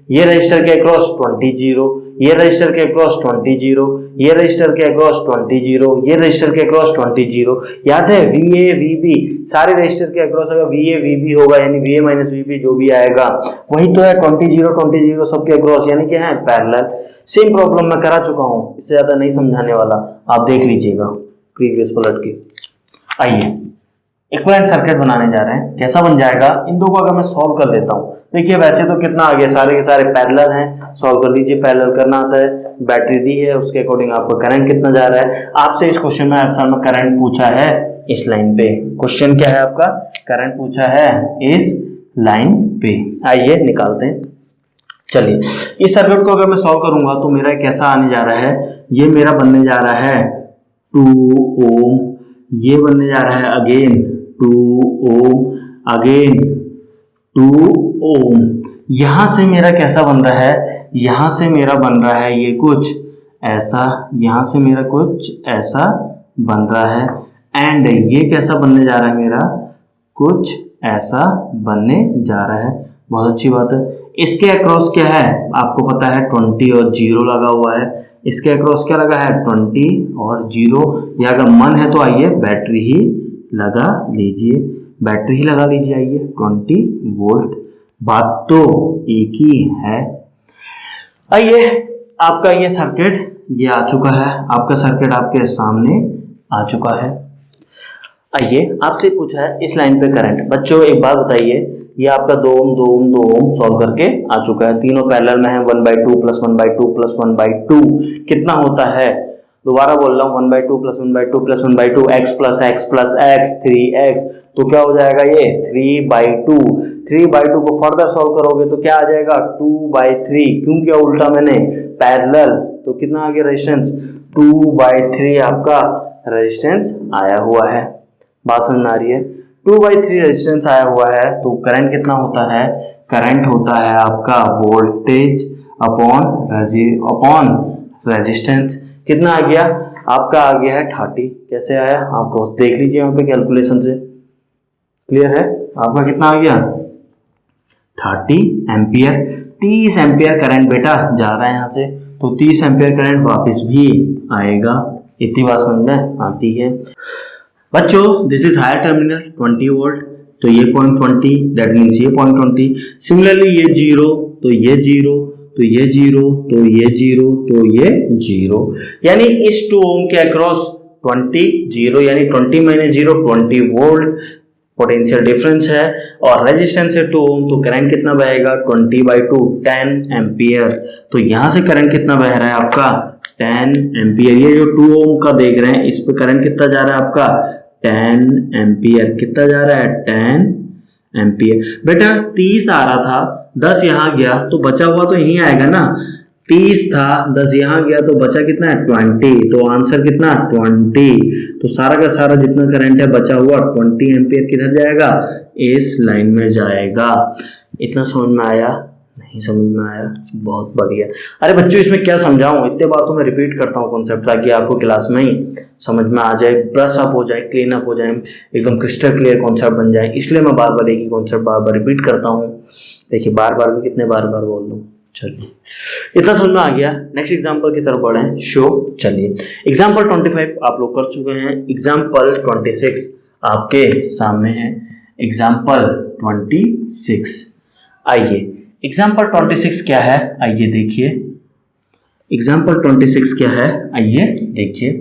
ये रजिस्टर के अक्रॉस 20 0, ये रजिस्टर के अक्रॉस 20 0, ये रजिस्टर के अक्रॉस 20 0, ये रजिस्टर के अक्रॉस 20 0। याद है VA VB सारे रजिस्टर के अक्रॉस अगर VA VB होगा यानी VA माइनस VB जो भी आएगा वही तो है 20 0 सबके अक्रॉस, यानी क्या है पैरेलल। सेम प्रॉब्लम मैं करा चुका हूं, इससे ज्यादा नहीं समझाने वाला, आप देख लीजिएगा प्रीवियस पलट के। आइए इक्विवेलेंट सर्किट बनाने जा रहे हैं, कैसा बन जाएगा, इन दो को अगर मैं सॉल्व कर देता हूं, देखिए वैसे तो कितना आ गया, सारे के सारे पैरेलल हैं, सॉल्व कर लीजिए, पैरेलल करना आता है, बैटरी दी है उसके अकॉर्डिंग आपका करंट कितना जा रहा है। आपसे इस क्वेश्चन में आंसर में करंट पूछा है इस लाइन पे, क्वेश्चन क्या है आपका, करंट पूछा है इस लाइन पे। आइए निकालते हैं, चलिए इस सर्किट को अगर मैं सॉल्व करूंगा तो मेरा कैसा आने जा रहा है, ये मेरा बनने जा रहा है 2 ओम, ये बनने जा रहा है अगेन 2 ओम, अगेन 2 ओम। यहां से मेरा कैसा बन रहा है, यहां से मेरा बन रहा है ये कुछ ऐसा, यहां से मेरा कुछ ऐसा बन रहा है, एंड ये कैसा बनने जा रहा है मेरा, कुछ ऐसा बनने जा रहा है, बहुत अच्छी बात है। इसके अक्रॉस क्या है आपको पता है 20 और 0 लगा हुआ है, इसके अक्रॉस क्या लगा है 20 और 0, या अगर मन है तो आइए बैटरी ही लगा लीजिए, बैटरी ही लगा लीजिए, आइए 20 वोल्ट, बात तो एक ही है। आइए आपका ये सर्किट ये आ चुका है, आपका सर्किट आपके सामने आ चुका है। आइए आपसे पूछा है इस लाइन पे करंट, बच्चों एक बात बताइए, ये आपका 2 ओम सॉल्व करके आ चुका है, तीनों पैरेलल में है, 1/2 + 1/2 + 1/2 कितना होता है, दोबारा बोल रहा हूँ 1/2 + 1/2 + 1/2 x + x 3x, तो क्या हो जाएगा ये 3/2, 3/2 को फर्दर सॉल्व करोगे तो क्या आ जाएगा 2/3, क्यों किया उल्टा मैंने, पैरेलल, तो कितना आ गया रेजिस्टेंस 2/3 आपका रेजिस्टेंस आया हुआ है, बात समझ में आ रही है, 2/3 रेजिस्टेंस आया हुआ है, तो करंट कितना होता है, करंट होता है आपका वोल्टेज अपॉन रेजिस्टेंस, कितना आ गया आपका, आ गया है 30, कैसे आया आपको देख लीजिए यहाँ पे कैलकुलेशन से, क्लियर है, आपका कितना आ गया 30 एम्पियर, 30 एम्पियर करंट बेटा जा रहा है यहाँ से, तो 30 एम्पियर करंट वापस भी आएगा, इतनी बात समझ में आती है। बच्चों this is higher terminal 20 volt, तो ये 0.20 दैट मीन्स ये 0.20, सिमिलरली ये 0 तो ये 0 तो ये 0 तो ये 0 तो ये 0, यानी इस 2 ओम के अक्रॉस 20 0 यानी 20 - 0 20 वोल्ट पोटेंशियल डिफरेंस है, और रेजिस्टेंस है 2 ओम, तो करंट कितना बहेगा 20/2 10 एम्पियर, तो यहां से करंट कितना बह रहा है आपका 10 एम्पियर, ये जो 2 ओम का देख रहे हैं इस पे करंट कितना जा रहा है आपका 10 एम्पियर, कितना जा रहा है 10 एम्पियर। बेटा 30 आ रहा था, 10 यहां गया तो बचा हुआ तो यही आएगा ना, 30 था 10 यहां गया तो बचा कितना है 20, तो आंसर कितना 20, तो सारा का सारा जितना करंट है बचा हुआ 20 एम्पियर किधर जाएगा, इस लाइन में जाएगा। इतना समझ में आया, नहीं समझ में आया, बहुत बढ़िया। अरे बच्चों इसमें क्या समझाऊं, इतने बार तो मैं रिपीट करता हूँ कॉन्सेप्ट, ताकि आपको क्लास में ही समझ में आ जाए, ब्रश अप हो जाए, क्लीन अप हो जाए, एकदम क्रिस्टल क्लियर कॉन्सेप्ट बन जाए, इसलिए मैं बार बार एक ही कॉन्सेप्ट बार बार रिपीट करता हूँ। देखिए बार बार भी कितने बार बार बोल दूँ, चलिए, इतना समझ में आ गया। नेक्स्ट एग्जांपल की तरफ बढ़े। शो। चलिए, एग्जांपल 25 आप लोग कर चुके हैं, एग्जांपल 26 आपके सामने है। एग्जांपल 26, आइए एग्जांपल 26 क्या है, आइए देखिए। एग्जांपल 26 क्या है, आइए देखिए।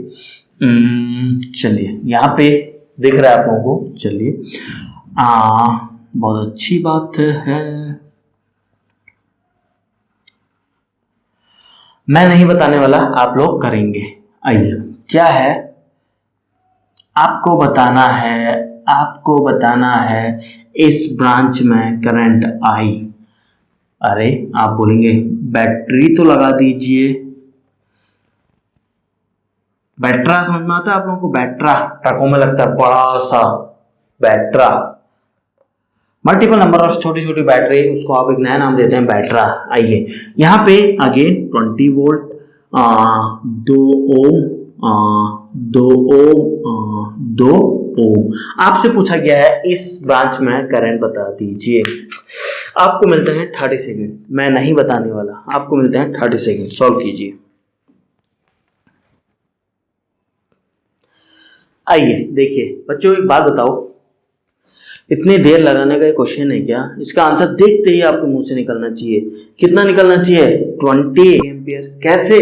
चलिए, यहाँ पे दिख रहा है आप लोगों को। चलिए, बहुत अच्छी बात है। मैं नहीं बताने वाला, आप लोग करेंगे। आइए, क्या है, आपको बताना है इस ब्रांच में करंट आई। अरे आप बोलेंगे बैटरी तो लगा दीजिए। बैटरा समझ में आता है आप लोगों को? बैटरा ट्रकों में लगता है, बड़ा सा बैटरा, मल्टीपल नंबर ऑफ छोटी छोटी बैटरी, उसको आप एक नया नाम देते हैं बैटरा। आइए, यहाँ पे अगेन 20 वोल्ट, 2 ओम, 2 ओम आपसे पूछा गया है इस ब्रांच में करंट बता दीजिए। आपको मिलते हैं 30 सेकेंड, मैं नहीं बताने वाला, आपको मिलते हैं 30 सेकेंड, सॉल्व कीजिए। आइए देखिए बच्चों, एक बात बताओ, इतनी देर लगाने का क्वेश्चन है क्या? इसका आंसर देखते ही आपके मुंह से निकलना चाहिए। कितना निकलना चाहिए? 20 एम्पियर। कैसे?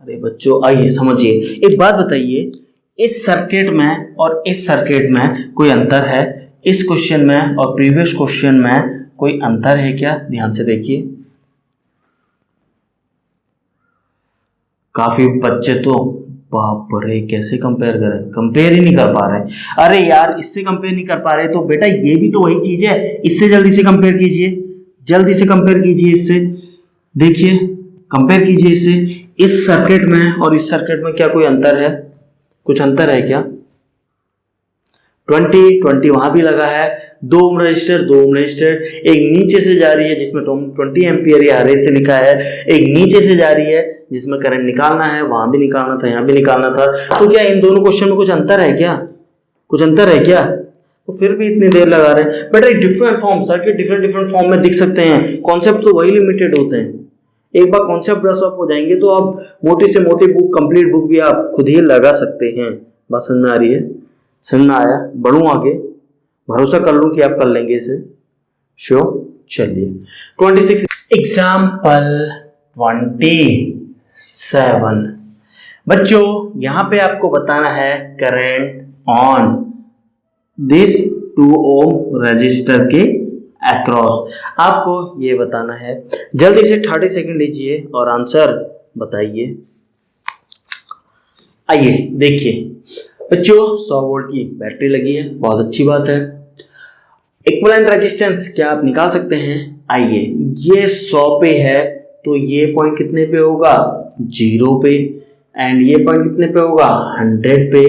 अरे बच्चों आइए समझिए, एक बात बताइए, इस सर्किट में और इस सर्किट में कोई अंतर है? इस क्वेश्चन में और प्रीवियस क्वेश्चन में कोई अंतर है क्या? ध्यान से देखिए। काफी बच्चे तो बाप रे कैसे कंपेयर करें, कंपेयर ही नहीं कर पा रहे। अरे यार इससे कंपेयर नहीं कर पा रहे तो बेटा ये भी तो वही चीज है, इससे जल्दी से कंपेयर कीजिए, जल्दी से कंपेयर कीजिए इससे। देखिए कंपेयर कीजिए इससे। इस सर्किट में और इस सर्किट में क्या कोई अंतर है? कुछ अंतर है क्या? 20 वहां भी लगा है, 2 ओम रजिस्टर, एक नीचे से जा रही है जिसमें 20 एम्पियर या हरे से लिखा है, एक नीचे से जा रही है जिसमें करंट निकालना है, वहां भी निकालना था, यहां भी निकालना था। तो क्या इन दोनों क्वेश्चन में कुछ अंतर है क्या? कुछ अंतर है क्या? तो फिर भी इतनी देर लगा रहे हैं। बेटा different form, circuit different form में दिख सकते हैं, कॉन्सेप्ट तो वही लिमिटेड होते हैं। एक बार कॉन्सेप्ट ब्रश अप हो जाएंगे तो आप मोटी से मोटी बुक, कंप्लीट बुक भी आप खुद ही लगा सकते हैं। बात समझ में आ रही है? समझ में आया? बढ़ूं आगे, भरोसा कर लूं कि आप कर लेंगे इसे, श्योर। चलिए 26 एग्जाम्पल 27 बच्चों, यहां पे आपको बताना है current on this 2 ohm resistor के अक्रॉस, आपको ये बताना है। जल्दी से 30 सेकंड लीजिए और आंसर बताइए। आइए देखिए बच्चों, 100 वोल्ट की बैटरी लगी है, बहुत अच्छी बात है। इक्विवेलेंट रेजिस्टेंस क्या आप निकाल सकते हैं? आइए, ये 100 पे है तो ये पॉइंट कितने पे होगा? 0 पे। एंड ये पॉइंट कितने पे होगा? 100 पे।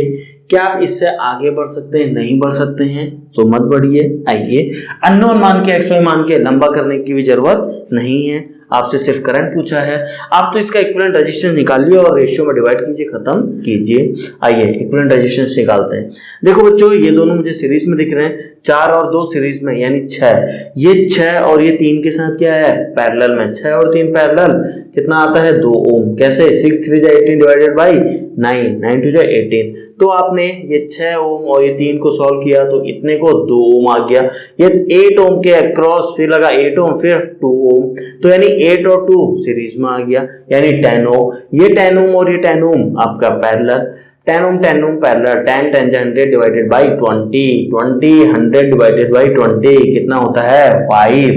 क्या आप इससे आगे बढ़ सकते हैं? नहीं बढ़ सकते हैं तो मत बढ़िए। आइए, अननोन मान के एक्सवाई मान के लंबा करने की भी जरूरत नहीं है, आपसे सिर्फ करंट पूछा है। आप तो इसका इक्विवेलेंट रेजिस्टेंस निकालिए और रेशियो में डिवाइड कीजिए, खत्म कीजिए। आइए इक्विवेलेंट रेजिस्टेंस निकालते हैं। देखो बच्चों, ये दोनों मुझे सीरीज में दिख रहे हैं, 4 और 2 सीरीज में यानी 6। ये 6 और ये 3 के साथ क्या है? पैरेलल में। 6 और 3 पैरेलल, कितना आता है? 2 ओम। कैसे? 6 3 18 डिवाइडेड बाई 9, 9 2 18। तो आपने ये 6 ओम और ये 3 को सॉल्व किया तो इतने को 2 ओम आ गया। ये 8 ओम के अक्रॉस फिर लगा 8 ओम, फिर 2 ओम, तो यानी 8 और 2 सीरीज में आ गया, यानी 10 ओम। ये 10 ओम और ये 10 ओम आपका parallel. 10 ohm parallel, 10 10 100 divided by 20, 20 100 divided by 20 कितना होता है? 5,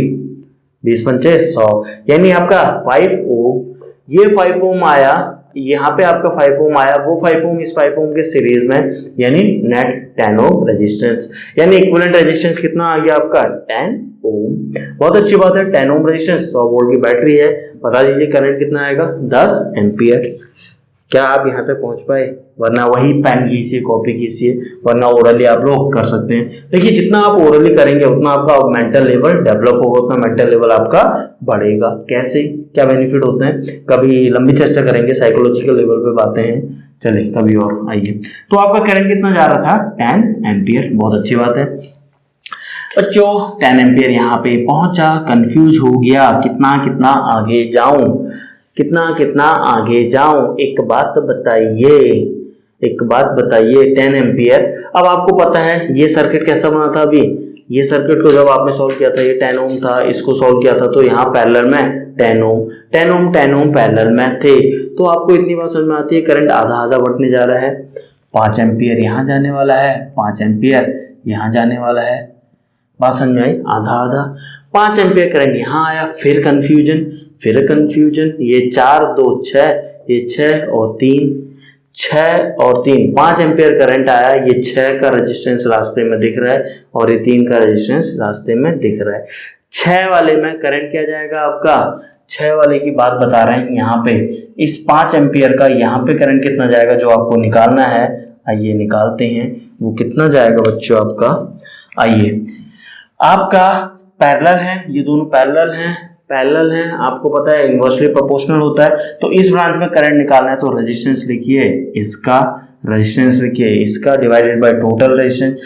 20 पंचे 100, यानी आपका 5 ओम। ये 5 ओम आया, यहाँ पे आपका 5 ओम आया, वो 5 ओम इस 5 ओम के सीरीज में, यानी नेट 10 ओम रेजिस्टेंस, यानी इक्विवेलेंट रेजिस्टेंस कितना आ गया आपका? 10 ओम। बहुत अच्छी बात है, 10 ओम रेजिस्टेंस, 100 वोल्ट की बैटरी है। बता दीजिए करंट कितना आएगा? 10 एम्पियर। क्या आप यहाँ पे पहुंच पाए? वरना वही पेन कीजिए, कॉपी कीजिए, वरना ओरली आप लोग कर सकते हैं। देखिए जितना आप ओरली करेंगे उतना आपका मेंटल लेवल डेवलप होगा, उतना मेंटल लेवल आपका बढ़ेगा। कैसे, क्या बेनिफिट होते हैं, कभी लंबी चर्चा करेंगे, साइकोलॉजिकल लेवल पे बातें हैं। चलिए कभी और। आइए, तो आपका करंट कितना जा रहा था? 10 एम्पियर। बहुत अच्छी बात है। बच्चों 10 एम्पियर यहाँ पे पहुंचा, कंफ्यूज हो गया, कितना कितना आगे जाऊं, कितना कितना आगे जाऊं, एक बात बताइए, एक बात बताइए। 10 एम्पियर, अब आपको पता है ये सर्किट कैसा बना था। अभी ये सर्किट को जब आपने सॉल्व किया था, ये 10 ओम था, इसको सॉल्व किया था तो यहाँ पैरेलल में 10 ओम 10 ओम 10 ओम पैरेलल में थे। तो आपको इतनी बात समझ में आती है, करंट आधा आधा बढ़ने जा रहा है। 5 एम्पियर यहाँ जाने वाला है, 5 एम्पियर यहाँ जाने वाला है। बात समझ में आई, आधा आधा। 5 एम्पियर करंट यहाँ आया, फिर कंफ्यूजन, फिर कंफ्यूजन। ये 4 2 6, ये 6 और 3, 6 और 3, 5 एम्पियर करंट आया। ये 6 का रेजिस्टेंस रास्ते में दिख रहा है और ये 3 का रेजिस्टेंस रास्ते में दिख रहा है। 6 वाले में करंट क्या जाएगा आपका, 6 वाले की बात बता रहे हैं यहाँ पे। इस 5 एम्पियर का यहाँ पे करंट कितना जाएगा जो आपको निकालना है, आइए निकालते हैं। वो कितना जाएगा बच्चों आपका, आइए। आपका पैरेलल है, ये दोनों पैरेलल हैं, पैरेलल हैं, आपको पता है इनवर्सली प्रोपोर्शनल होता है। तो इस ब्रांच में करंट निकालना है तो रेजिस्टेंस लिखिए, इसका रेजिस्टेंस लिखिए, इसका divided by total resistance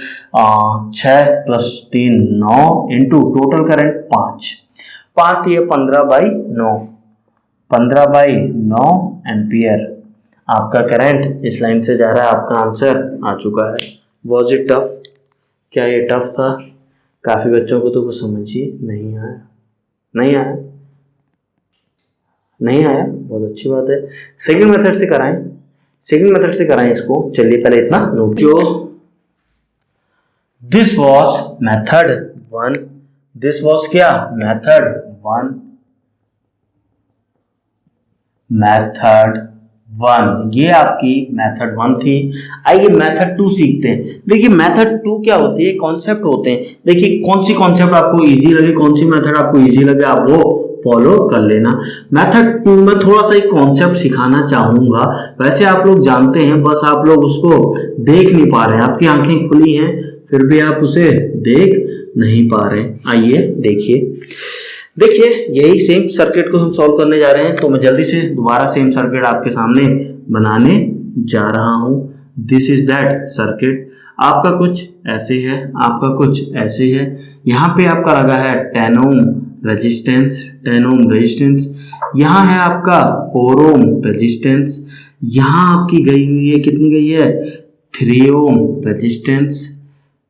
6 + 3 9 into total current 5 5 ये 15/9 15/9 एम्पियर आपका करंट इस लाइन से जा रहा है। आपका आंसर आ चुका है। Was it tough? क्या ये टफ था? काफी बच्चों को तो कुछ समझ ही नहीं आया, नहीं आया, नहीं आया, बहुत अच्छी बात है। सेकंड मेथड से कराएं, सेकंड मेथड से कराएं इसको। चलिए पहले इतना नोट, जो this was method 1, this was क्या, मेथड 1, मेथड 1, ये आपकी मेथड 1 थी। आइए मेथड 2 सीखते हैं। देखिए मेथड 2 क्या होती है, कॉन्सेप्ट होते हैं। देखिए कौन सी कॉन्सेप्ट आपको इजी लगे, कौन सी मेथड आपको इजी लगे, आप वो फॉलो कर लेना। मेथड 2 में थोड़ा सा एक कॉन्सेप्ट सिखाना चाहूंगा। वैसे आप लोग जानते हैं, बस आप लोग उसको देख नहीं पा रहे हैं, आपकी आंखें खुली हैं फिर भी आप उसे देख नहीं पा रहे। आइए देखिए, देखिए यही सेम सर्किट को हम सॉल्व करने जा रहे हैं। तो मैं जल्दी से दोबारा सेम सर्किट आपके सामने बनाने जा रहा हूं। This is that circuit. आपका कुछ ऐसे है, आपका कुछ ऐसे है। यहाँ पे आपका लगा है 10 ओम रेजिस्टेंस, 10 ओम रेजिस्टेंस। यहाँ है आपका 4 ओम रेजिस्टेंस। यहाँ आपकी गई हुई है, कितनी गई है, 3 ओम रेजिस्टेंस,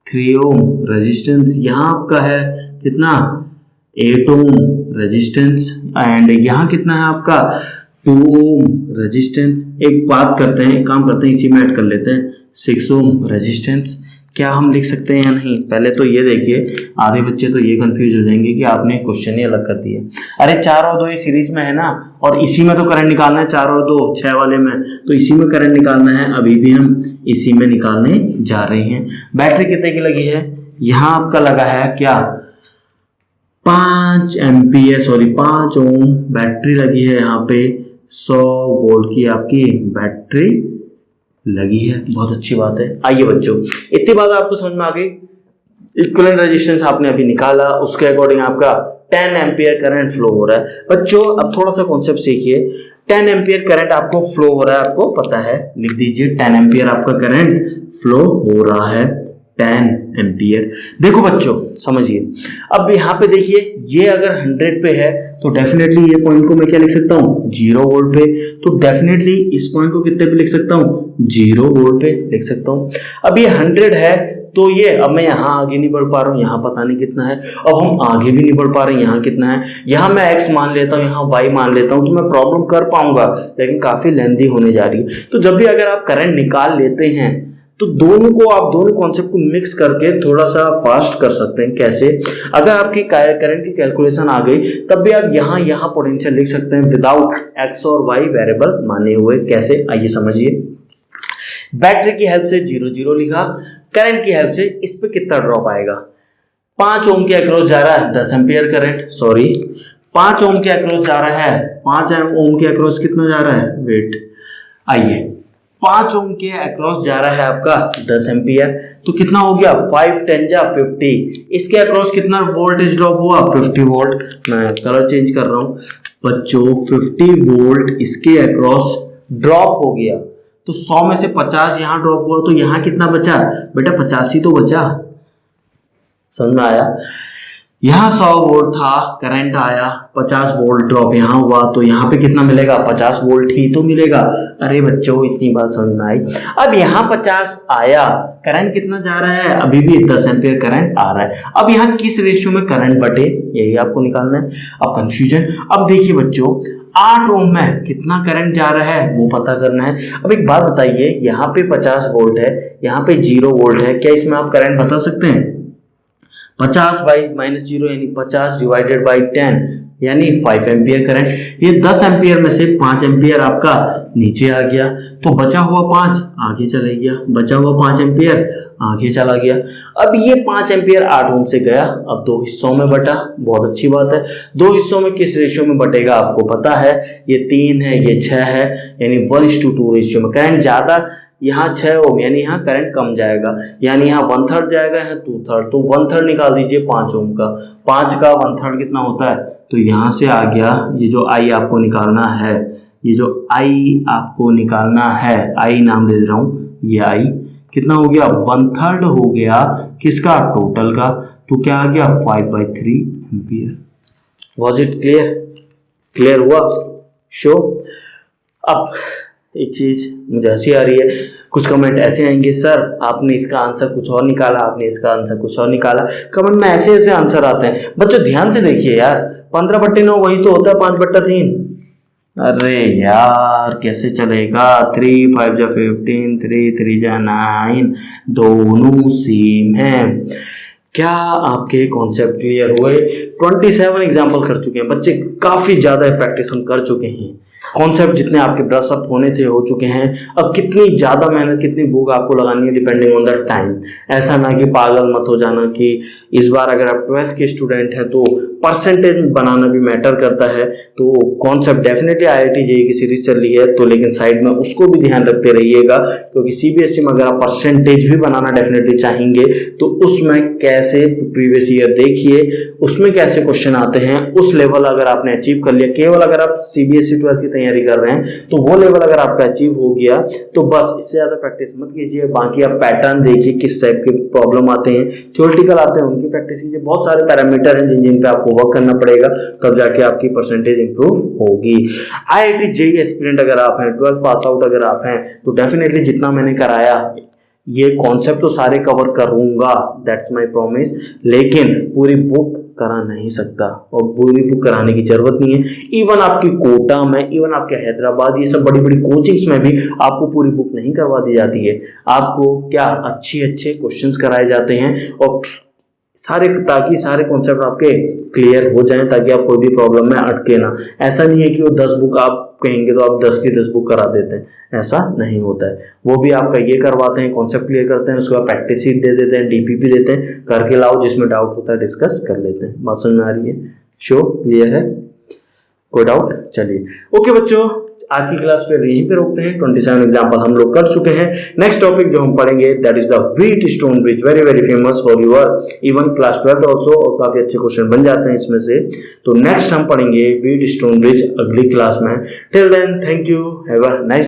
3 ओम रेजिस्टेंस। यहाँ आपका है कितना, 8 ओम रेजिस्टेंस। एंड यहाँ कितना है आपका, 2 ओम रेजिस्टेंस। एक बात करते हैं, एक काम करते हैं, इसी में ऐड कर लेते हैं 6 ओम रेजिस्टेंस। क्या हम लिख सकते हैं या नहीं? पहले तो ये देखिए, आधे बच्चे तो ये कंफ्यूज हो जाएंगे कि आपने क्वेश्चन ही अलग कर दिए। अरे 4 और 2 ये सीरीज में है ना, और इसी में तो करंट निकालना है, 4 और 2 6 वाले में, तो इसी में करंट निकालना है। अभी भी हम इसी में निकालने जा रहे हैं। बैटरी कितने की लगी है, यहाँ आपका लगा है क्या, 5 एम्पियर, सॉरी 5 ओम बैटरी लगी है। यहाँ पे 100 वोल्ट की आपकी बैटरी लगी है। बहुत अच्छी बात है। आइए बच्चों, इतनी बात आपको समझ में आ गई। इक्विवेलेंट रेजिस्टेंस आपने अभी निकाला, उसके अकॉर्डिंग आपका 10 एम्पियर करंट फ्लो हो रहा है। बच्चों अब थोड़ा सा कॉन्सेप्ट सीखिए। 10 एम्पियर करंट आपको फ्लो हो रहा है, आपको पता है, लिख दीजिए 10 एम्पियर आपका करंट फ्लो हो रहा है, 10 एम्पियर। देखो बच्चों समझिए, अब यहाँ पे देखिए, ये अगर 100 पे है तो डेफिनेटली ये पॉइंट को मैं क्या लिख सकता हूँ, 0 वोल्ट पे। तो डेफिनेटली इस पॉइंट को कितने पे लिख सकता हूँ, 0 वोल्ट पे लिख सकता हूँ। अब ये 100 है तो ये, अब मैं यहाँ आगे नहीं बढ़ पा रहा हूँ, यहाँ पता नहीं कितना है। अब हम आगे भी नहीं बढ़ पा रहे हैं, यहाँ कितना है। यहाँ मैं x मान लेता हूँ, यहाँ y मान लेता हूँ, तो मैं प्रॉब्लम कर पाऊंगा, लेकिन काफी लेंथी होने जा रही है। तो जब भी अगर आप करंट निकाल लेते हैं तो दोनों को, आप दोनों कॉन्सेप्ट को मिक्स करके थोड़ा सा फास्ट कर सकते हैं। कैसे? अगर आपकी करंट की कैलकुलेशन आ गई तब भी आप यहाँ पोटेंशियल लिख सकते हैं विदाउट x और y वेरिएबल माने हुए। कैसे, आइए समझिए। बैटरी की हेल्प से 0 0 लिखा, करंट की हेल्प से इस पे कितना ड्रॉप आएगा, 5 ओम के अक्रॉस जा रहा है 10 एम्पियर करंट, सॉरी 5 ओम के अक्रॉस जा रहा है, 5 ओम के अक्रॉस कितना जा रहा है, वेट, आइए 5 ओम के अक्रॉस जा रहा है आपका 10 एम्पियर, तो कितना हो गया, 5 10 जा 50। इसके अक्रॉस कितना वोल्टेज ड्रॉप हुआ, 50 वोल्ट। मैं कलर चेंज कर रहा हूं बच्चों, 50 वोल्ट इसके अक्रॉस ड्रॉप हो गया। तो 100 में से 50 यहाँ ड्रॉप हुआ, तो यहाँ कितना बचा बेटा, 85 तो बचा। समझ में आया? यहाँ 100 वोल्ट था, करंट आया, 50 वोल्ट ड्रॉप यहाँ हुआ, तो यहाँ पे कितना मिलेगा? 50 वोल्ट ही तो मिलेगा। अरे बच्चों इतनी बात समझ में आई। अब यहाँ 50 आया, करंट कितना जा रहा है? अभी भी 10 एम्पियर करंट आ रहा है। अब यहाँ किस रेशियो में करंट बटे, यही आपको निकालना है। अब कंफ्यूजन, अब देखिए बच्चों 8 ओम में कितना करंट जा रहा है वो पता करना है। अब एक बात बताइए, यहाँ पे 50 वोल्ट है, यहाँ पे 0 वोल्ट है, क्या इसमें आप करंट बता सकते हैं? 50 बाई -0 यानी 50 डिवाइडेड बाई 10 यानी 5 एम्पियर करंट। ये 10 एम्पियर में से 5 एम्पियर आपका नीचे आ गया, तो बचा हुआ 5 आगे चले गया, बचा हुआ 5 एम्पियर आगे चला गया। अब ये 5 एम्पियर 8 ओम से गया, अब 2 हिस्सों में बटा। बहुत अच्छी बात है। 2 हिस्सों में किस रेशियो में बटेगा आपको पता है, ये 3 है, ये 6 है, यानी 1:2 रेशियो में। करंट ज्यादा यहाँ 6 ओम यानी यहाँ करंट कम जाएगा, यानी यहाँ 1/3 जाएगा, यहाँ 2/3, तो 1/3 निकाल दीजिए 5 ओम का। 5 का 1/3 कितना होता है? तो यहाँ से आ गया, ये जो आई आपको निकालना है, ये जो आई आपको निकालना है, आई नाम दे रहा हूँ, ये आई कितना हो गया? 1/3 हो गया किसका? टोटल का। तो क्या आ गया? 5/3 ampere. Was it clear? Clear हुआ? शो। अब एक चीज मुझे हंसी आ रही है, कुछ कमेंट ऐसे आएंगे, सर आपने इसका आंसर कुछ और निकाला, आपने इसका आंसर कुछ और निकाला। कमेंट में ऐसे ऐसे आंसर आते हैं। बच्चों ध्यान से देखिए यार, 15/9 वही तो होता है 5/3। अरे यार कैसे चलेगा? 3 5 जा 15, 3 3 जा 9, दोनों सेम है। क्या आपके कॉन्सेप्ट क्लियर हुए? 27 एग्जाम्पल कर चुके हैं बच्चे, काफी ज्यादा प्रैक्टिस हम कर चुके हैं। कॉन्सेप्ट जितने आपके ब्रश अप होने थे हो चुके हैं। अब कितनी ज्यादा मेहनत, कितनी भूख आपको लगानी है डिपेंडिंग ऑन द टाइम। ऐसा ना कि पागल मत हो जाना कि इस बार अगर आप 12th के स्टूडेंट हैं तो परसेंटेज बनाना भी मैटर करता है। तो कॉन्सेप्ट डेफिनेटली IIT JEE की सीरीज चल रही है, तो लेकिन साइड में उसको भी ध्यान रखते रहिएगा, क्योंकि CBSE में अगर आप परसेंटेज भी बनाना डेफिनेटली चाहेंगे तो उसमें कैसे प्रीवियस ईयर देखिए, उसमें कैसे क्वेश्चन आते हैं, उस लेवल अगर आपने अचीव कर लिया, केवल अगर आप CBSE 12th की तैयारी कर रहे हैं तो वो लेवल अगर आपका अचीव हो गया तो बस, इससे ज्यादा प्रैक्टिस मत कीजिए। बाकी आप पैटर्न देखिए किस टाइप के प्रॉब्लम आते हैं, थ्योरेटिकल आते हैं उनकी प्रैक्टिस कीजिए। बहुत सारे पैरामीटर हैं जिन पे आपको वर्क करना पड़ेगा, तब जाके आपकी परसेंटेज इंप्रूव होगी। IIT JEE एस्पिरेंट अगर आप हैं, 12th पास आउट अगर आप हैं, तो डेफिनेटली जितना मैंने कराया ये कॉन्सेप्ट तो सारे कवर करूंगा, दैट्स माय प्रॉमिस, लेकिन पूरी बुक करा नहीं सकता और पूरी बुक कराने की जरूरत नहीं है। इवन आपकी कोटा में, इवन आपके हैदराबाद, ये सब बड़ी बड़ी कोचिंग्स में भी आपको पूरी बुक नहीं करवा दी जाती है। आपको क्या अच्छे क्वेश्चंस कराए जाते हैं और सारे, ताकि सारे कॉन्सेप्ट आपके क्लियर हो जाएं, ताकि आप कोई भी प्रॉब्लम में अटके ना। ऐसा नहीं है कि वो 10 बुक आप कहेंगे तो आप 10 की 10 बुक करा देते हैं, ऐसा नहीं होता है। वो भी आपका ये करवाते हैं, कॉन्सेप्ट क्लियर करते हैं, उसके बाद प्रैक्टिस शीट दे देते हैं, DPP देते हैं, करके लाओ, जिसमें डाउट होता है डिस्कस कर लेते हैं। बात समझ में आ रही है? शो क्लियर है? कोई डाउट? चलिए ओके बच्चों, आज की क्लास फिर यहीं पे रोकते हैं। 27 एग्जांपल हम लोग कर चुके हैं। नेक्स्ट टॉपिक जो हम पढ़ेंगे that is the wheat stone bridge, very very famous for your even class 12 also, और काफी अच्छे क्वेश्चन बन जाते हैं इसमें से। तो नेक्स्ट हम पढ़ेंगे व्हीट स्टोन ब्रिज अगली क्लास में। Till then thank you, have a nice